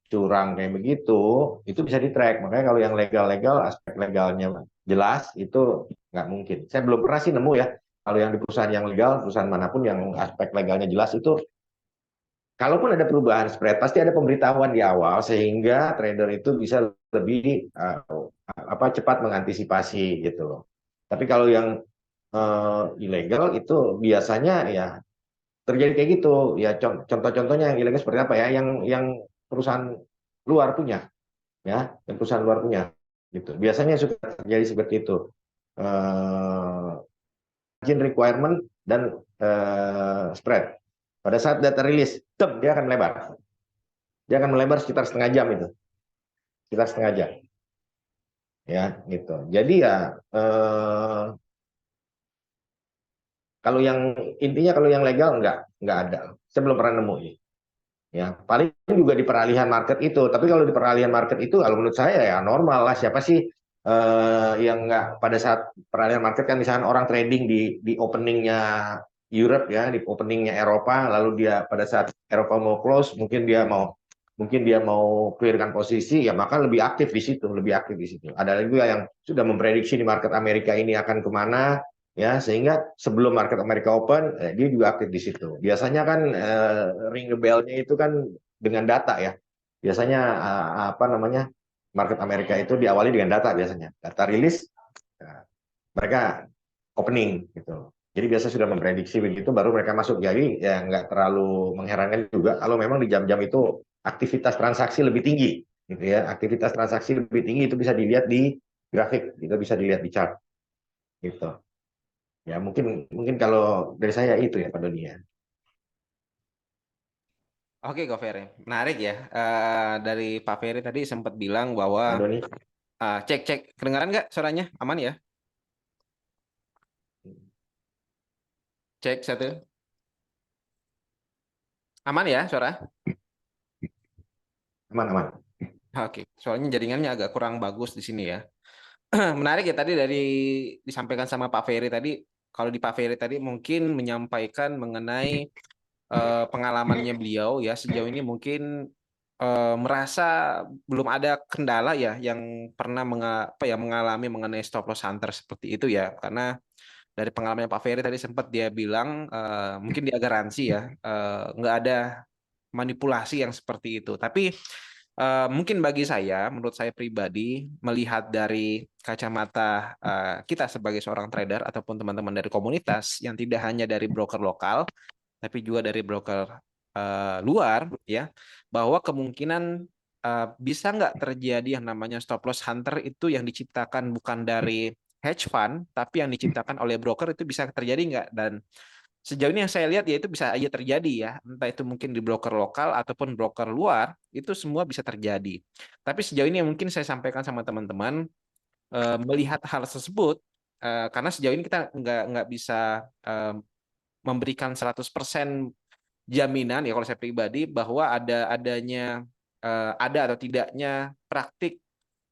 curang kayak begitu, itu bisa di track. Makanya kalau yang legal-legal, aspek legalnya jelas itu nggak mungkin. Saya belum pernah sih nemu ya. Kalau yang di perusahaan yang legal, perusahaan manapun yang aspek legalnya jelas itu, kalaupun ada perubahan spread, pasti ada pemberitahuan di awal sehingga trader itu bisa lebih cepat mengantisipasi gitu loh. Tapi kalau yang ilegal itu biasanya ya terjadi kayak gitu. Ya contoh-contohnya yang ilegal seperti apa ya? Yang perusahaan luar punya, ya, yang perusahaan luar punya gitu. Biasanya suka terjadi seperti itu. Margin requirement dan spread. Pada saat data rilis, dia akan melebar. Dia akan melebar sekitar setengah jam itu. Sekitar setengah jam. Ya, gitu. Jadi ya intinya kalau yang legal nggak ada. Saya belum pernah nemu ini. Ya, paling juga di peralihan market itu. Tapi kalau di peralihan market itu, kalau menurut saya ya normal lah. Siapa sih yang nggak pada saat peralihan market kan misalnya orang trading di openingnya Europe ya, di openingnya Eropa, lalu dia pada saat Eropa mau close, mungkin dia mau clearkan posisi, ya maka lebih aktif di situ, lebih aktif di situ. Ada juga yang sudah memprediksi di market Amerika ini akan kemana, ya sehingga sebelum market Amerika open dia juga aktif di situ. Biasanya kan ring the bell-nya itu kan dengan data ya. Biasanya market Amerika itu diawali dengan data biasanya. Data rilis, mereka opening gitu. Jadi biasa sudah memprediksi begitu, baru mereka masuk. Jadi ya nggak terlalu mengherankan juga kalau memang di jam-jam itu aktivitas transaksi lebih tinggi, gitu ya. Aktivitas transaksi lebih tinggi itu bisa dilihat di grafik, itu bisa dilihat di chart, gitu. Ya mungkin mungkin kalau dari saya itu ya Pak Doni ya. Oke, Kak Ferry. Menarik ya. Dari Pak Ferry tadi sempat bilang bahwa Pak Doni. cek cek kedengaran nggak suaranya? Aman ya? Cek satu. Aman ya suara? Aman-aman. Oke, soalnya jaringannya agak kurang bagus di sini ya. Menarik ya tadi dari disampaikan sama Pak Ferry tadi. Kalau di Pak Ferry tadi mungkin menyampaikan mengenai pengalamannya beliau ya sejauh ini mungkin merasa belum ada kendala ya yang pernah mengalami mengenai stop loss hunter seperti itu ya. Karena dari pengalaman Pak Ferry tadi sempat dia bilang mungkin dia garansi ya nggak ada manipulasi yang seperti itu. Tapi mungkin bagi saya, menurut saya pribadi, melihat dari kacamata kita sebagai seorang trader ataupun teman-teman dari komunitas yang tidak hanya dari broker lokal, tapi juga dari broker luar, ya, bahwa kemungkinan bisa nggak terjadi yang namanya stop loss hunter itu yang diciptakan bukan dari hedge fund, tapi yang diciptakan oleh broker itu bisa terjadi nggak? Dan sejauh ini yang saya lihat ya itu bisa aja terjadi ya, entah itu mungkin di broker lokal ataupun broker luar, itu semua bisa terjadi. Tapi sejauh ini yang mungkin saya sampaikan sama teman-teman melihat hal tersebut karena sejauh ini kita nggak bisa eh, memberikan 100% jaminan ya kalau saya pribadi bahwa ada atau tidaknya praktik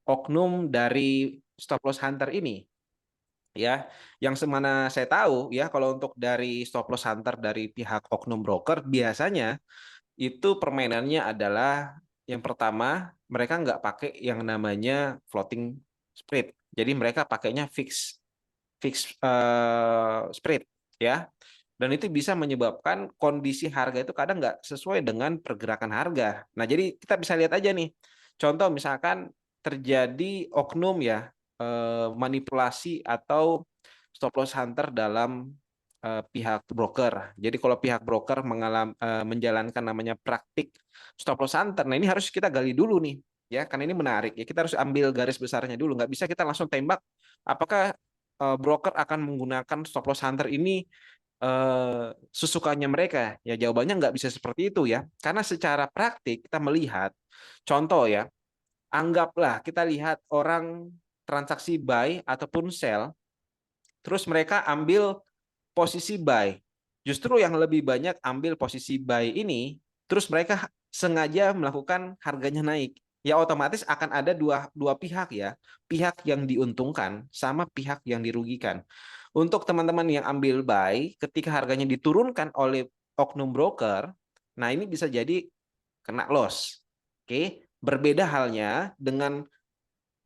oknum dari stop loss hunter ini ya. Yang semana saya tahu ya kalau untuk dari stop loss hunter dari pihak oknum broker biasanya itu permainannya adalah yang pertama mereka nggak pakai yang namanya floating spread. Jadi mereka pakainya fix fix spread ya. Dan itu bisa menyebabkan kondisi harga itu kadang nggak sesuai dengan pergerakan harga. Nah, jadi kita bisa lihat aja nih. Contoh misalkan terjadi oknum ya, manipulasi atau stop loss hunter dalam pihak broker. Jadi kalau pihak broker menjalankan namanya praktik stop loss hunter, nah ini harus kita gali dulu nih, ya, karena ini menarik. Ya kita harus ambil garis besarnya dulu. Nggak bisa kita langsung tembak. Apakah broker akan menggunakan stop loss hunter ini sesukanya mereka? Ya jawabannya nggak bisa seperti itu ya. Karena secara praktik kita melihat, contoh ya, anggaplah kita lihat orang transaksi buy ataupun sell, terus mereka ambil posisi buy. Justru yang lebih banyak ambil posisi buy ini, terus mereka sengaja melakukan harganya naik. Ya otomatis akan ada dua pihak ya. Pihak yang diuntungkan sama pihak yang dirugikan. Untuk teman-teman yang ambil buy, ketika harganya diturunkan oleh oknum broker, nah ini bisa jadi kena loss. Oke, berbeda halnya dengan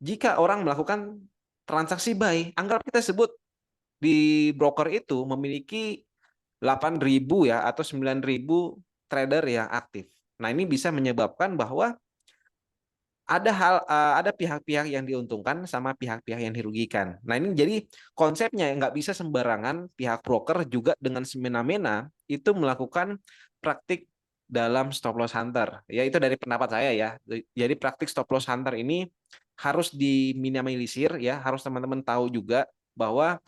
jika orang melakukan transaksi buy. Anggap kita sebut di broker itu memiliki 8.000 ya atau 9.000 trader yang aktif. Nah, ini bisa menyebabkan bahwa ada pihak-pihak yang diuntungkan sama pihak-pihak yang dirugikan. Nah, ini jadi konsepnya nggak bisa sembarangan pihak broker juga dengan semena-mena itu melakukan praktik dalam stop loss hunter. Ya, itu dari pendapat saya ya. Jadi praktik stop loss hunter ini harus diminimalisir ya, harus teman-teman tahu juga bahwa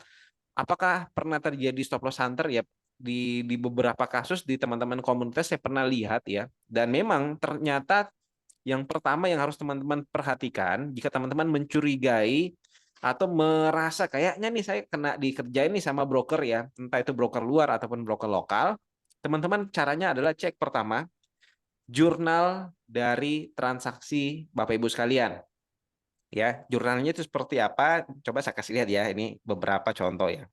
apakah pernah terjadi stop loss hunter ya di beberapa kasus di teman-teman komunitas saya pernah lihat ya, dan memang ternyata yang pertama yang harus teman-teman perhatikan jika teman-teman mencurigai atau merasa kayaknya nih saya kena dikerjain nih sama broker ya, entah itu broker luar ataupun broker lokal, teman-teman caranya adalah cek pertama jurnal dari transaksi Bapak Ibu sekalian. Ya, jurnalnya itu seperti apa? Coba saya kasih lihat ya, ini beberapa contoh ya.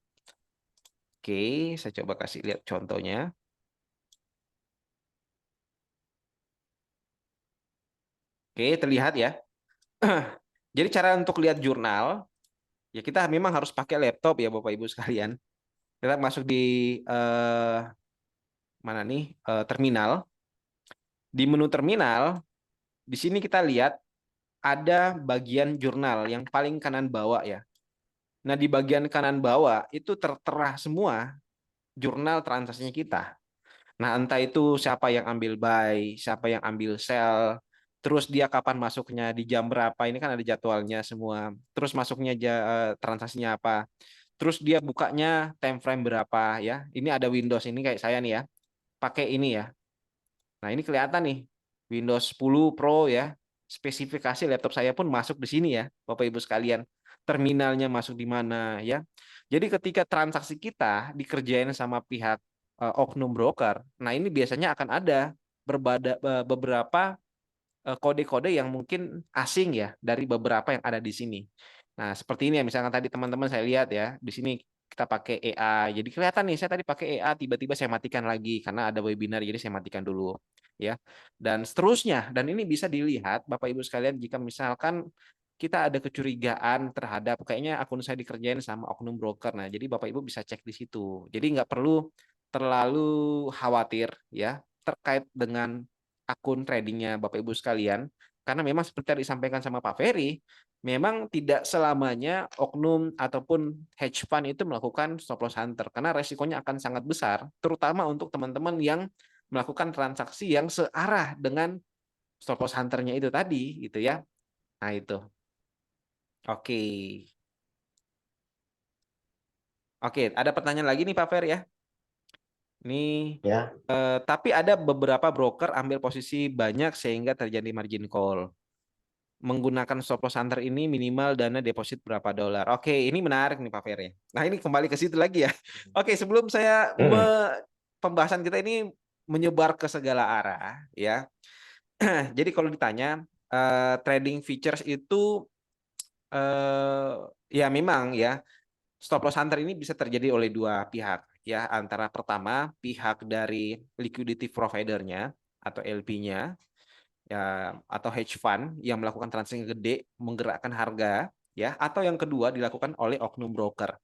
Oke, saya coba kasih lihat contohnya. Oke, terlihat ya. Jadi cara untuk lihat jurnal, ya kita memang harus pakai laptop ya Bapak Ibu sekalian. Kita masuk di eh, mana nih terminal. Di menu terminal, di sini kita lihat ada bagian jurnal yang paling kanan bawah ya. Nah, di bagian kanan bawah itu tertera semua jurnal transaksinya kita. Nah, entah itu siapa yang ambil buy, siapa yang ambil sell, terus dia kapan masuknya, di jam berapa, ini kan ada jadwalnya semua. Terus masuknya transaksinya apa. Terus dia bukanya time frame berapa ya. Ini ada Windows ini kayak saya nih ya. Pakai ini ya. Nah, ini kelihatan nih. Windows 10 Pro ya. Spesifikasi laptop saya pun masuk di sini ya, Bapak Ibu sekalian. Terminalnya masuk di mana ya. Jadi ketika transaksi kita dikerjain sama pihak oknum broker, nah ini biasanya akan ada beberapa kode-kode yang mungkin asing ya dari beberapa yang ada di sini. Nah, seperti ini ya, misalkan tadi teman-teman saya lihat ya, di sini kita pakai EA. Jadi kelihatan nih, saya tadi pakai EA, tiba-tiba saya matikan lagi karena ada webinar, jadi saya matikan dulu ya. Dan seterusnya, dan ini bisa dilihat Bapak Ibu sekalian jika misalkan kita ada kecurigaan terhadap kayaknya akun saya dikerjain sama oknum broker. Nah, jadi Bapak Ibu bisa cek di situ. Jadi nggak perlu terlalu khawatir ya terkait dengan akun tradingnya Bapak Ibu sekalian, karena memang seperti yang disampaikan sama Pak Ferry, memang tidak selamanya oknum ataupun hedge fund itu melakukan stop loss hunter, karena resikonya akan sangat besar, terutama untuk teman-teman yang melakukan transaksi yang searah dengan stop loss hunternya itu tadi, gitu ya. Nah itu, oke, oke, ada pertanyaan lagi nih Pak Ferry ya. Ini Ya, tapi ada beberapa broker ambil posisi banyak sehingga terjadi margin call. Menggunakan stop loss hunter ini minimal dana deposit berapa dolar. Oke, ini menarik nih Pak Ferry. Nah, ini kembali ke situ lagi ya. Oke, sebelum saya pembahasan kita ini menyebar ke segala arah ya. Jadi kalau ditanya trading features itu ya memang ya stop loss hunter ini bisa terjadi oleh dua pihak ya, antara pertama pihak dari liquidity providernya atau LP-nya ya, atau hedge fund yang melakukan transaksi gede menggerakkan harga ya, atau yang kedua dilakukan oleh oknum broker.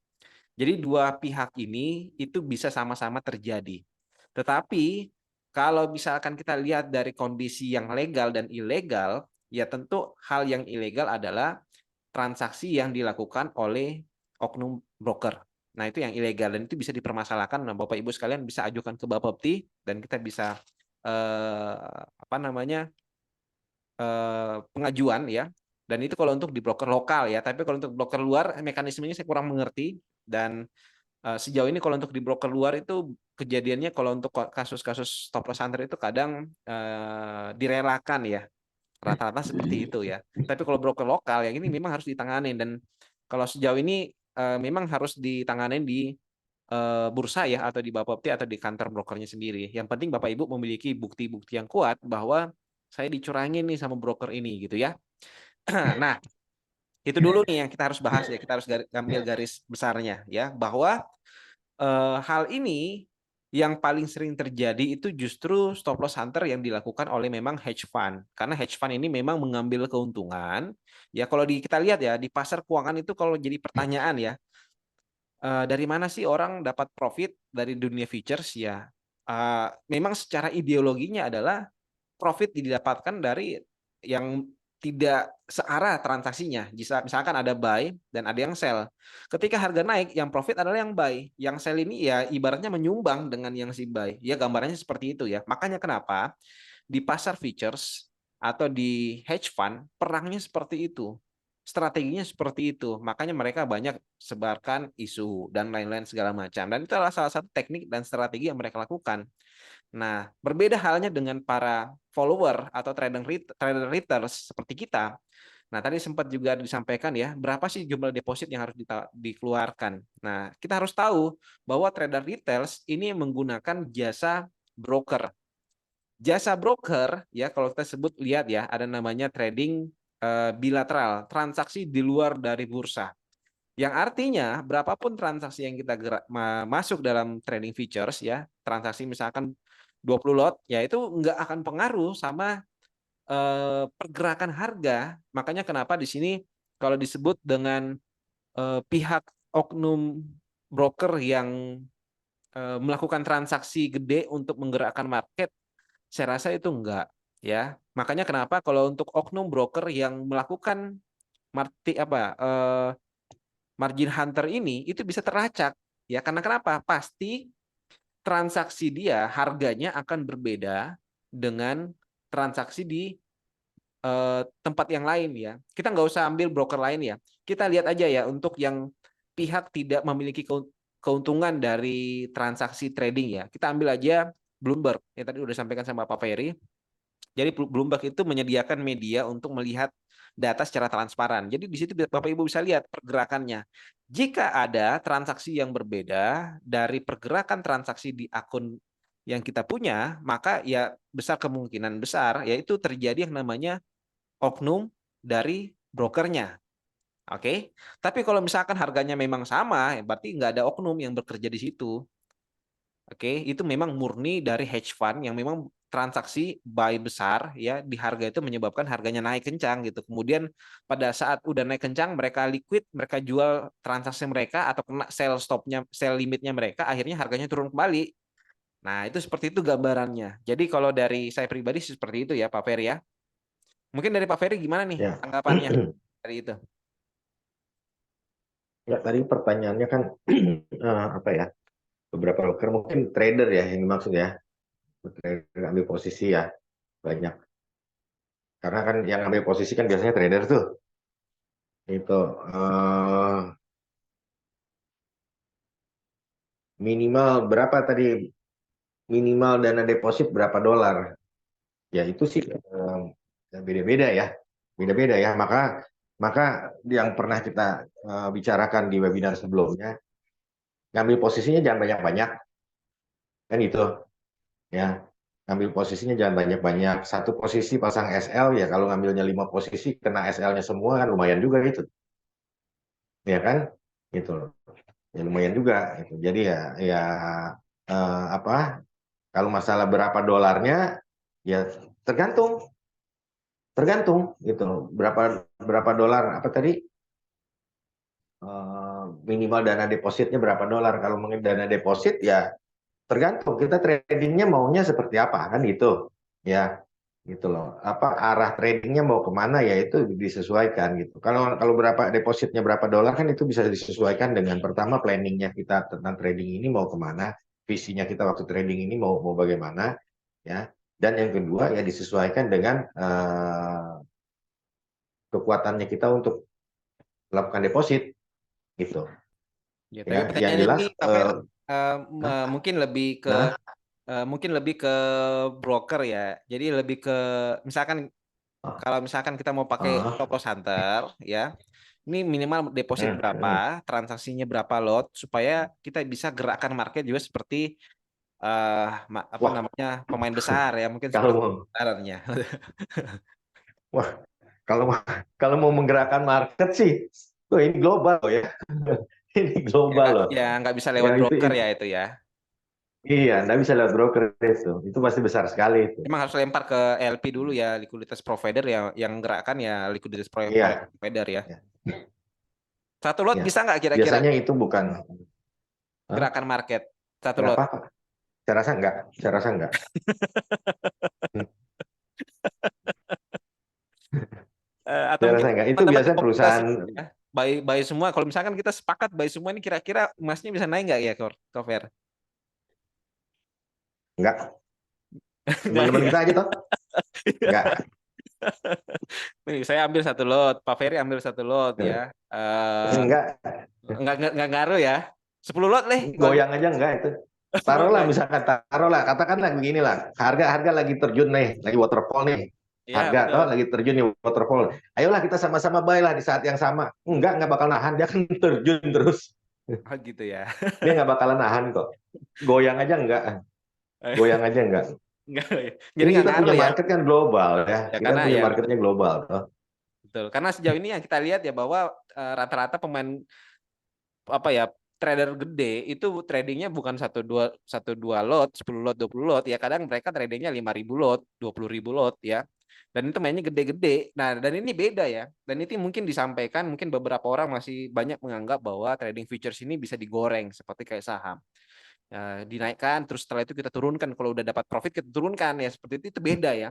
Jadi dua pihak ini itu bisa sama-sama terjadi. Tetapi kalau misalkan kita lihat dari kondisi yang legal dan ilegal, ya tentu hal yang ilegal adalah transaksi yang dilakukan oleh oknum broker. Nah, itu yang ilegal dan itu bisa dipermasalahkan. Nah, Bapak Ibu sekalian bisa ajukan ke Bapepti dan kita bisa apa namanya? Pengajuan ya. Dan itu kalau untuk di broker lokal ya. Tapi kalau untuk broker luar mekanismenya saya kurang mengerti, dan sejauh ini kalau untuk di broker luar itu kejadiannya kalau untuk kasus-kasus stop loss hunter itu kadang direlakan ya. Rata-rata seperti itu ya. Tapi kalau broker lokal yang ini memang harus ditanganin, dan kalau sejauh ini memang harus ditanganin di bursa ya, atau di Bapepti atau di kantor brokernya sendiri. Yang penting Bapak Ibu memiliki bukti-bukti yang kuat bahwa saya dicurangin nih sama broker ini gitu ya. Nah, itu dulu nih yang kita harus bahas ya. Kita harus ambil garis besarnya ya, bahwa hal ini yang paling sering terjadi itu justru stop loss hunter yang dilakukan oleh memang hedge fund. Karena hedge fund ini memang mengambil keuntungan. Ya kalau kita lihat ya di pasar keuangan itu kalau jadi pertanyaan ya, dari mana sih orang dapat profit dari dunia futures ya? Memang secara ideologinya adalah profit didapatkan dari yang tidak searah transaksinya. Misalkan ada buy dan ada yang sell. Ketika harga naik, yang profit adalah yang buy. Yang sell ini ya ibaratnya menyumbang dengan yang si buy. Ya gambarannya seperti itu ya. Makanya kenapa di pasar futures atau di hedge fund perangnya seperti itu. Strateginya seperti itu. Makanya mereka banyak sebarkan isu dan lain-lain segala macam. Dan itu adalah salah satu teknik dan strategi yang mereka lakukan. Nah, berbeda halnya dengan para follower atau trader readers seperti kita. Nah, tadi sempat juga disampaikan ya, berapa sih jumlah deposit yang harus dikeluarkan. Nah, kita harus tahu bahwa trader retails ini menggunakan jasa broker. Jasa broker ya, kalau kita sebut lihat ya, ada namanya trading bilateral, transaksi di luar dari bursa. Yang artinya berapapun transaksi yang kita masuk dalam trading futures ya, transaksi misalkan 20 lot, ya itu nggak akan pengaruh sama pergerakan harga. Makanya kenapa di sini kalau disebut dengan pihak oknum broker yang melakukan transaksi gede untuk menggerakkan market, saya rasa itu enggak. ya. Makanya kenapa kalau untuk oknum broker yang melakukan margin hunter ini itu bisa terlacak, ya. Karena kenapa? Pasti transaksi dia harganya akan berbeda dengan transaksi di tempat yang lain, ya. Kita nggak usah ambil broker lain, ya. Kita lihat aja ya untuk yang pihak tidak memiliki keuntungan dari transaksi trading, ya. Kita ambil aja Bloomberg yang tadi udah disampaikan sama Pak Ferry. Jadi Bloomberg itu menyediakan media untuk melihat data secara transparan. Jadi di situ Bapak Ibu bisa lihat pergerakannya. Jika ada transaksi yang berbeda dari pergerakan transaksi di akun yang kita punya, maka ya besar kemungkinan besar yaitu terjadi yang namanya oknum dari brokernya. Oke. Tapi kalau misalkan harganya memang sama, ya berarti nggak ada oknum yang bekerja di situ. Oke, itu memang murni dari hedge fund yang memang transaksi buy besar ya di harga itu menyebabkan harganya naik kencang gitu. Kemudian pada saat udah naik kencang mereka liquid, mereka jual transaksi mereka atau kena sell stopnya, sell limitnya mereka, akhirnya harganya turun kembali. Nah, itu seperti itu gambarannya. Jadi kalau dari saya pribadi seperti itu ya Pak Ferry ya. Mungkin dari Pak Ferry gimana nih Ya. tanggapannya dari itu? Ya, tadi pertanyaannya kan apa ya? Beberapa broker mungkin trader ya yang dimaksud ya. Trader ambil posisi ya banyak. Karena kan yang ambil posisi kan biasanya trader tuh. Itu minimal berapa tadi? Minimal dana deposit berapa dolar? Ya itu sih beda-beda ya. Beda-beda ya. Maka yang pernah kita bicarakan di webinar sebelumnya, ngambil posisinya jangan banyak-banyak. Kan itu ya. Ngambil posisinya jangan banyak-banyak. Satu posisi pasang SL ya kalau ngambilnya 5 posisi kena SL-nya semua kan lumayan juga itu. Ya kan? Gitu. Ya lumayan juga gitu. Jadi ya apa? Kalau masalah berapa dolarnya ya tergantung tergantung gitu. Berapa dolar apa tadi? Minimal dana depositnya berapa dolar? Kalau mengenai dana deposit ya tergantung kita tradingnya maunya seperti apa kan gitu ya gitu loh apa arah tradingnya mau kemana ya itu disesuaikan gitu kalau berapa depositnya berapa dolar kan itu bisa disesuaikan dengan pertama planningnya kita tentang trading ini mau kemana visinya kita waktu trading ini mau bagaimana ya dan yang kedua ya disesuaikan dengan kekuatannya kita untuk melakukan deposit gitu Ya, tapi ya yang pertanyaannya ini jelas Pak Fer, mungkin lebih ke nah mungkin lebih ke broker ya. Jadi lebih ke misalkan kalau misalkan kita mau pakai stop loss hunter ya, ini minimal deposit berapa, transaksinya berapa lot supaya kita bisa gerakan market juga seperti apa wah namanya pemain besar ya, mungkin kalau seperti mau besarnya. wah kalau kalau mau menggerakkan market sih, tuh ini global loh ya. Ini global loh. Ya nggak bisa Ya lewat itu, broker ya itu ya. iya, nggak bisa lewat broker itu. Itu pasti besar sekali itu. Emang harus lempar ke LP dulu ya, likuiditas provider yang gerakkan ya likuiditas Iya, provider ya. ya, Satu lot ya. bisa nggak kira-kira Biasanya itu bukan, hah? gerakan market? Satu lot. Berapa? Saya rasa enggak. Saya rasa enggak. Atau Saya mungkin rasa enggak. Itu teman-teman biasanya perusahaan rekomendasi ya. Buy semua. Kalau misalkan kita sepakat buy semua ini kira-kira emasnya bisa naik nggak ya, Cover? enggak. Nggak Teman-teman ya. kita aja toh? Enggak. Nih, saya ambil satu lot, Pak Ferry ambil satu lot ya. Enggak. Nggak ngaruh ya. 10 lot deh. Goyang aja enggak itu. 10 Taruhlah enggak. misalkan taruhlah katakanlah beginilah harga lagi terjun nih lagi waterfall nih Ya, harga betul. toh lagi terjun nih waterfall ayolah kita sama-sama buy lah di saat yang sama enggak bakal nahan dia akan terjun terus Oh gitu ya. dia nggak bakalan nahan kok goyang aja enggak goyang aja enggak Enggak ya. Jadi ini nggak kita punya ngaruh ya. market kan global ya Ya kita karena punya ya marketnya global toh betul. Karena sejauh ini yang kita lihat ya bahwa rata-rata pemain apa ya trader gede itu tradingnya bukan satu dua lot, 10 lot, 20 lot ya. Kadang mereka tradingnya 5.000 lot, 20.000 lot ya. Dan itu mainnya gede-gede. Nah, dan ini beda ya. Dan itu mungkin disampaikan, mungkin beberapa orang masih banyak menganggap bahwa trading futures ini bisa digoreng seperti kayak saham. Dinaikkan terus setelah itu kita turunkan, kalau udah dapat profit kita turunkan ya, seperti itu beda ya.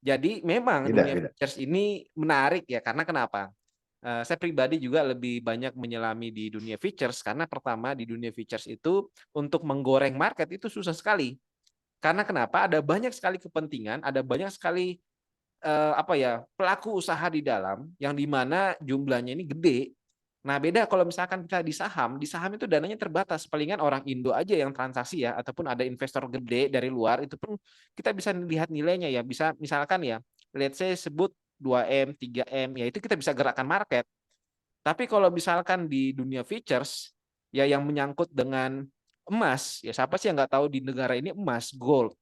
Jadi memang Beda, dunia beda. futures ini menarik ya, karena kenapa? Saya pribadi juga lebih banyak menyelami di dunia futures karena pertama di dunia futures itu untuk menggoreng market itu susah sekali. Karena kenapa? Ada banyak sekali kepentingan, ada banyak sekali apa ya, pelaku usaha di dalam yang di mana jumlahnya ini gede. Nah, beda kalau misalkan kita di saham itu dananya terbatas. Palingan orang Indo aja yang transaksi ya, ataupun ada investor gede dari luar itu pun kita bisa lihat nilainya ya. Bisa misalkan ya, let's say sebut 2M, 3M, ya itu kita bisa gerakan market. Tapi kalau misalkan di dunia futures ya yang menyangkut dengan emas, ya siapa sih yang nggak tahu di negara ini emas, gold.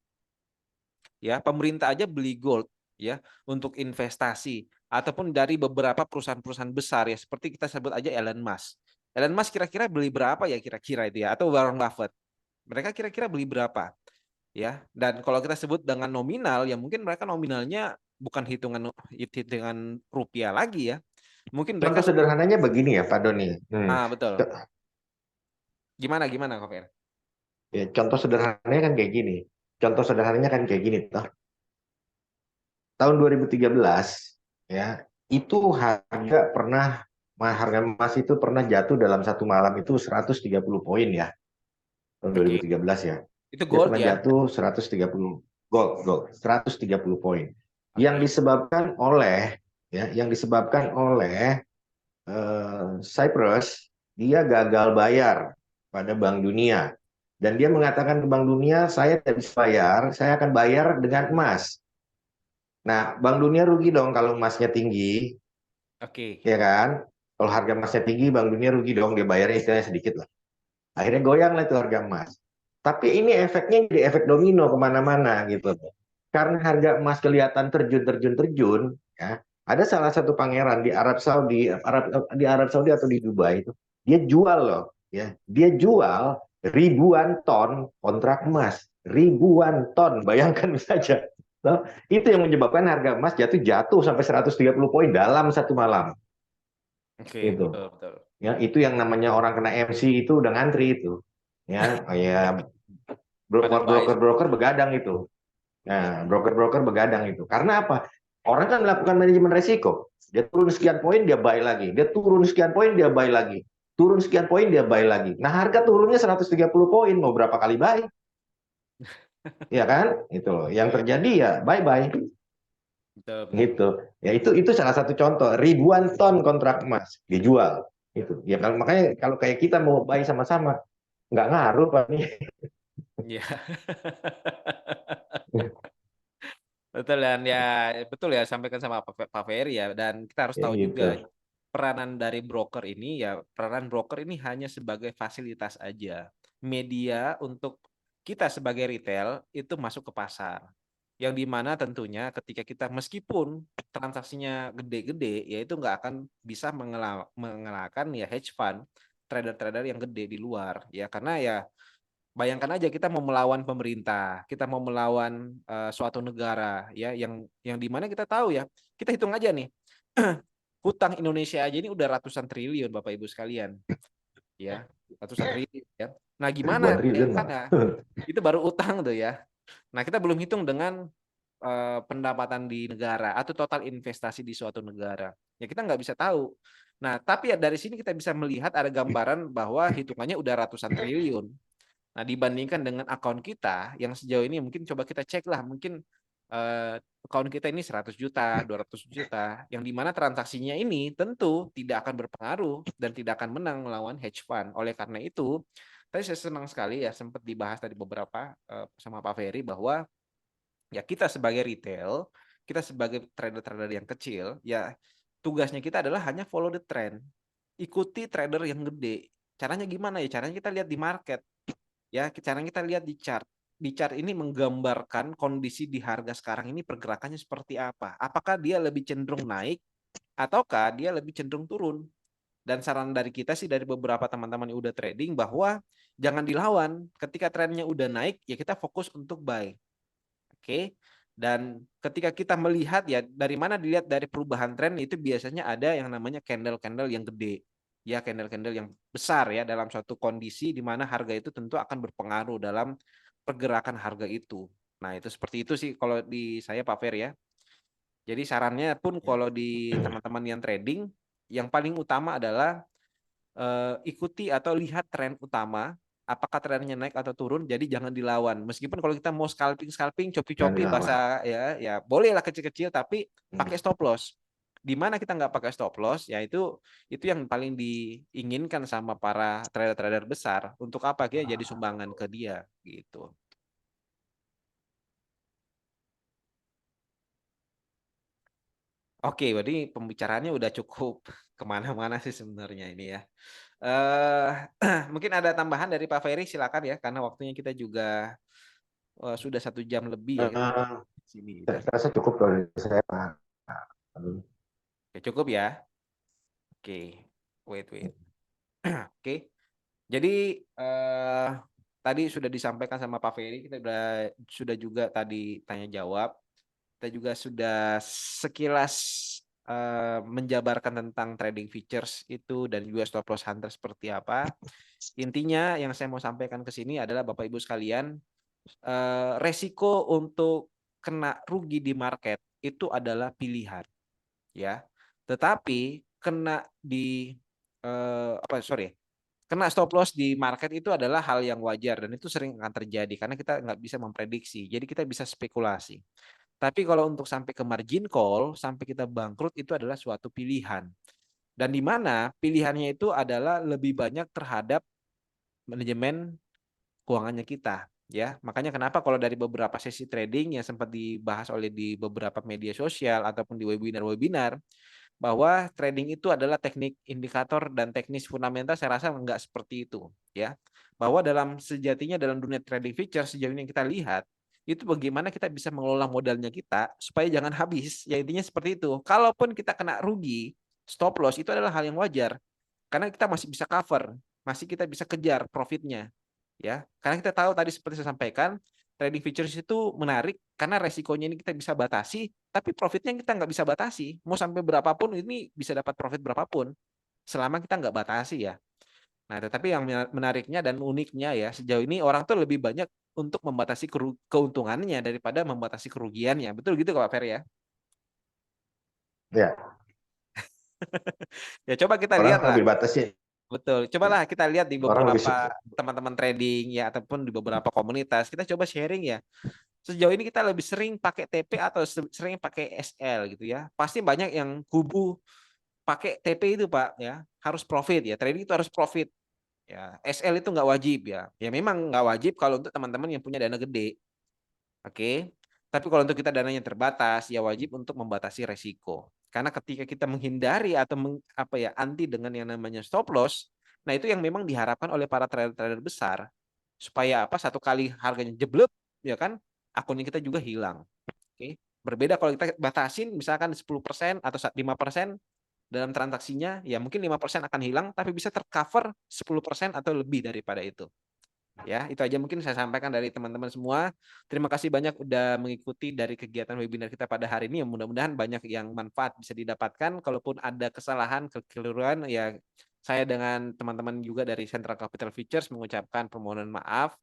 Ya, pemerintah aja beli gold ya untuk investasi ataupun dari beberapa perusahaan-perusahaan besar ya seperti kita sebut aja Elon Musk. Elon Musk kira-kira beli berapa ya kira-kira itu ya, atau Warren Buffett. Mereka kira-kira beli berapa ya? Dan kalau kita sebut dengan nominal ya mungkin mereka nominalnya bukan hitungan rupiah lagi ya. Mungkin Contoh mereka sederhananya begini ya, Pak Doni. betul. Gimana gimana Kak Fer? Ya, contoh sederhananya kan kayak gini. Contoh sederhananya kan kayak gini, toh. Tahun 2013 ya, itu harga emas itu pernah jatuh dalam satu malam itu 130 poin ya. Tahun Oke, 2013 ya. itu Dia gold pernah ya. jatuh 130 gold 130 poin. Yang Oke. disebabkan oleh Cyprus, dia gagal bayar pada Bank Dunia. Dan dia mengatakan ke Bank Dunia, saya tidak bisa bayar, saya akan bayar dengan emas. Nah, Bank Dunia rugi dong kalau emasnya tinggi, Oke. ya kan? Kalau harga emasnya tinggi, Bank Dunia rugi dong, dia bayarnya istilahnya sedikit lah. Akhirnya goyang lah itu harga emas. Tapi ini efeknya jadi efek domino kemana-mana gitu. Karena harga emas kelihatan terjun, ya. Ada salah satu pangeran di Arab Saudi atau di Dubai itu, dia jual loh, ya. Dia jual ribuan ton kontrak emas, ribuan ton, bayangkan saja. Loh, itu yang menyebabkan harga emas jatuh sampai 130 poin dalam satu malam. Oke, Itu. betul betul. Ya, itu yang namanya orang kena MC itu udah ngantri itu. Ya, kayak Pada buy. broker-broker begadang itu. Nah, broker-broker begadang itu. Karena apa? Orang kan melakukan manajemen resiko. Dia turun sekian poin, dia buy lagi. Dia turun sekian poin, dia buy lagi. Turun sekian poin, dia buy lagi. Nah, harga turunnya 130 poin. Mau berapa kali buy? Ya kan? Itu loh. Yang Oke, terjadi ya bye-bye. betul betul. Gitu. Ya itu salah satu contoh. Ribuan ton kontrak emas dijual. Itu. Ya kalau makanya kalau kayak kita mau buy sama-sama, nggak ngaruh Pak nih. Iya. Betul dan ya betul ya sampaikan sama Pak Ferry ya dan kita harus Ya tahu gitu. juga peranan dari broker ini ya peranan broker ini hanya sebagai fasilitas aja. Media untuk kita sebagai retail itu masuk ke pasar. Yang dimana tentunya ketika kita meskipun transaksinya gede-gede ya itu nggak akan bisa mengalahkan ya hedge fund trader-trader yang gede di luar ya karena ya bayangkan aja kita mau melawan pemerintah, kita mau melawan suatu negara ya yang di mana kita tahu ya, kita hitung aja nih. Hutang Indonesia aja ini udah ratusan triliun Bapak Ibu sekalian, ya. Ratusan triliun ya. Nah, Ribuan gimana triliun bayangkan malah. ya, itu baru utang tuh ya. Nah, kita belum hitung dengan pendapatan di negara atau total investasi di suatu negara. Ya kita nggak bisa tahu. Nah, tapi ya dari sini kita bisa melihat ada gambaran bahwa hitungannya udah ratusan triliun. Nah, dibandingkan dengan akun kita yang sejauh ini mungkin coba kita cek lah, mungkin akun kita ini 100 juta, 200 juta, yang dimana transaksinya ini tentu tidak akan berpengaruh dan tidak akan menang melawan hedge fund. Oleh karena itu, tadi saya senang sekali ya sempat dibahas tadi beberapa sama Pak Ferry bahwa ya kita sebagai retail, kita sebagai trader-trader yang kecil, ya tugasnya kita adalah hanya follow the trend. Ikuti trader yang gede. Caranya gimana ya? Caranya kita lihat di market. Ya, caranya kita lihat di chart. Di chart ini menggambarkan kondisi di harga sekarang ini pergerakannya seperti apa. Apakah dia lebih cenderung naik ataukah dia lebih cenderung turun? Dan saran dari kita sih dari beberapa teman-teman yang udah trading bahwa jangan dilawan. Ketika trennya udah naik, ya kita fokus untuk buy. Oke. Dan ketika kita melihat ya dari mana dilihat dari perubahan tren itu biasanya ada yang namanya candle-candle yang gede. Ya candle-candle yang besar ya dalam suatu kondisi di mana harga itu tentu akan berpengaruh dalam pergerakan harga itu. Nah, itu seperti itu sih kalau di saya Pak Fer ya. Jadi sarannya pun kalau di teman-teman yang trading, yang paling utama adalah ikuti atau lihat tren utama, apakah trennya naik atau turun, jadi jangan dilawan. Meskipun kalau kita mau scalping, Jangan copi-copi dilawan. bahasa ya bolehlah kecil-kecil, tapi pakai stop loss. Di mana kita nggak pakai stop loss, ya itu yang paling diinginkan sama para trader-trader besar. Untuk apa? Kita jadi sumbangan ke dia gitu. Oke, berarti pembicaraannya udah cukup kemana-mana sih sebenarnya ini ya. Mungkin ada tambahan dari Pak Ferry, silakan ya, karena waktunya kita juga sudah 1 jam lebih ya kita Eh, di sini. saya rasa cukup dari saya, Pak. Oke, cukup ya. Oke, wait. Oke, jadi tadi sudah disampaikan sama Pak Ferry, kita sudah juga tadi tanya jawab. Kita juga sudah sekilas menjabarkan tentang trading features itu dan juga stop loss hunter seperti apa. Intinya yang saya mau sampaikan ke sini adalah Bapak Ibu sekalian, resiko untuk kena rugi di market itu adalah pilihan, ya. Tetapi kena stop loss di market itu adalah hal yang wajar dan itu sering akan terjadi karena kita nggak bisa memprediksi. Jadi kita bisa spekulasi. Tapi kalau untuk sampai ke margin call, sampai kita bangkrut itu adalah suatu pilihan. Dan di mana pilihannya itu adalah lebih banyak terhadap manajemen keuangannya kita, ya. Makanya kenapa kalau dari beberapa sesi trading yang sempat dibahas oleh di beberapa media sosial ataupun di webinar-webinar bahwa trading itu adalah teknik indikator dan teknis fundamental, saya rasa enggak seperti itu, ya. Bahwa sejatinya dalam dunia trading future sejauh ini yang kita lihat itu bagaimana kita bisa mengelola modalnya kita supaya jangan habis. Ya intinya seperti itu. Kalaupun kita kena rugi, stop loss itu adalah hal yang wajar karena kita masih bisa cover, masih kita bisa kejar profitnya, ya. Karena kita tahu tadi seperti saya sampaikan, trading futures itu menarik karena resikonya ini kita bisa batasi, tapi profitnya kita nggak bisa batasi. Mau sampai berapapun ini bisa dapat profit berapapun, selama kita nggak batasi ya. Nah, tetapi yang menariknya dan uniknya ya, sejauh ini orang tuh lebih banyak untuk membatasi keuntungannya daripada membatasi kerugiannya. Betul gitu Pak Ferry ya? Ya, Ya coba kita orang lihat lah. lebih batasi. Betul. Cobalah kita lihat di Orang lebih beberapa teman-teman trading ya ataupun di beberapa komunitas. Kita coba sharing ya. Sejauh ini kita lebih sering pakai TP atau sering pakai SL gitu ya. Pasti banyak yang kubu pakai TP itu Pak ya. Harus profit ya. Trading itu harus profit. Ya, SL itu nggak wajib ya. Ya memang nggak wajib kalau untuk teman-teman yang punya dana gede. Oke. Tapi kalau untuk kita dananya terbatas, ya wajib untuk membatasi resiko. Karena ketika kita menghindari atau anti dengan yang namanya stop loss, nah itu yang memang diharapkan oleh para trader-trader besar supaya apa? Satu kali harganya jeblok, ya kan? Akunnya kita juga hilang. Oke. Berbeda kalau kita batasin misalkan 10% atau 5% dalam transaksinya, ya mungkin 5% akan hilang tapi bisa tercover 10% atau lebih daripada itu. Ya, itu aja mungkin saya sampaikan dari teman-teman semua. Terima kasih banyak udah mengikuti dari kegiatan webinar kita pada hari ini. Mudah-mudahan banyak yang manfaat bisa didapatkan. Kalaupun ada kesalahan, kekeliruan, ya saya dengan teman-teman juga dari Central Capital Features mengucapkan permohonan maaf.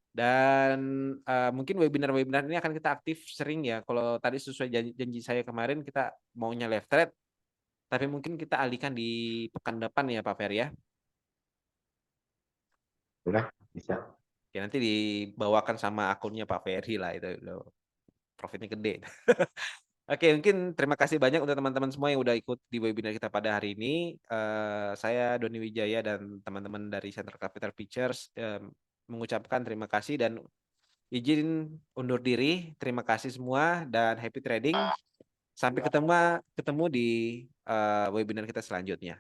Dan mungkin webinar-webinar ini akan kita aktif sering ya. Kalau tadi sesuai janji saya kemarin kita maunya live thread, tapi mungkin kita alihkan di pekan depan ya Pak Ferry ya. sudah bisa. Ya nanti dibawakan sama akunnya Pak Ferry lah itu profitnya gede. Oke, mungkin terima kasih banyak untuk teman-teman semua yang udah ikut di webinar kita pada hari ini. Saya Doni Wijaya dan teman-teman dari Central Capital Features mengucapkan terima kasih dan izin undur diri. Terima kasih semua dan happy trading. Sampai ketemu di webinar kita selanjutnya.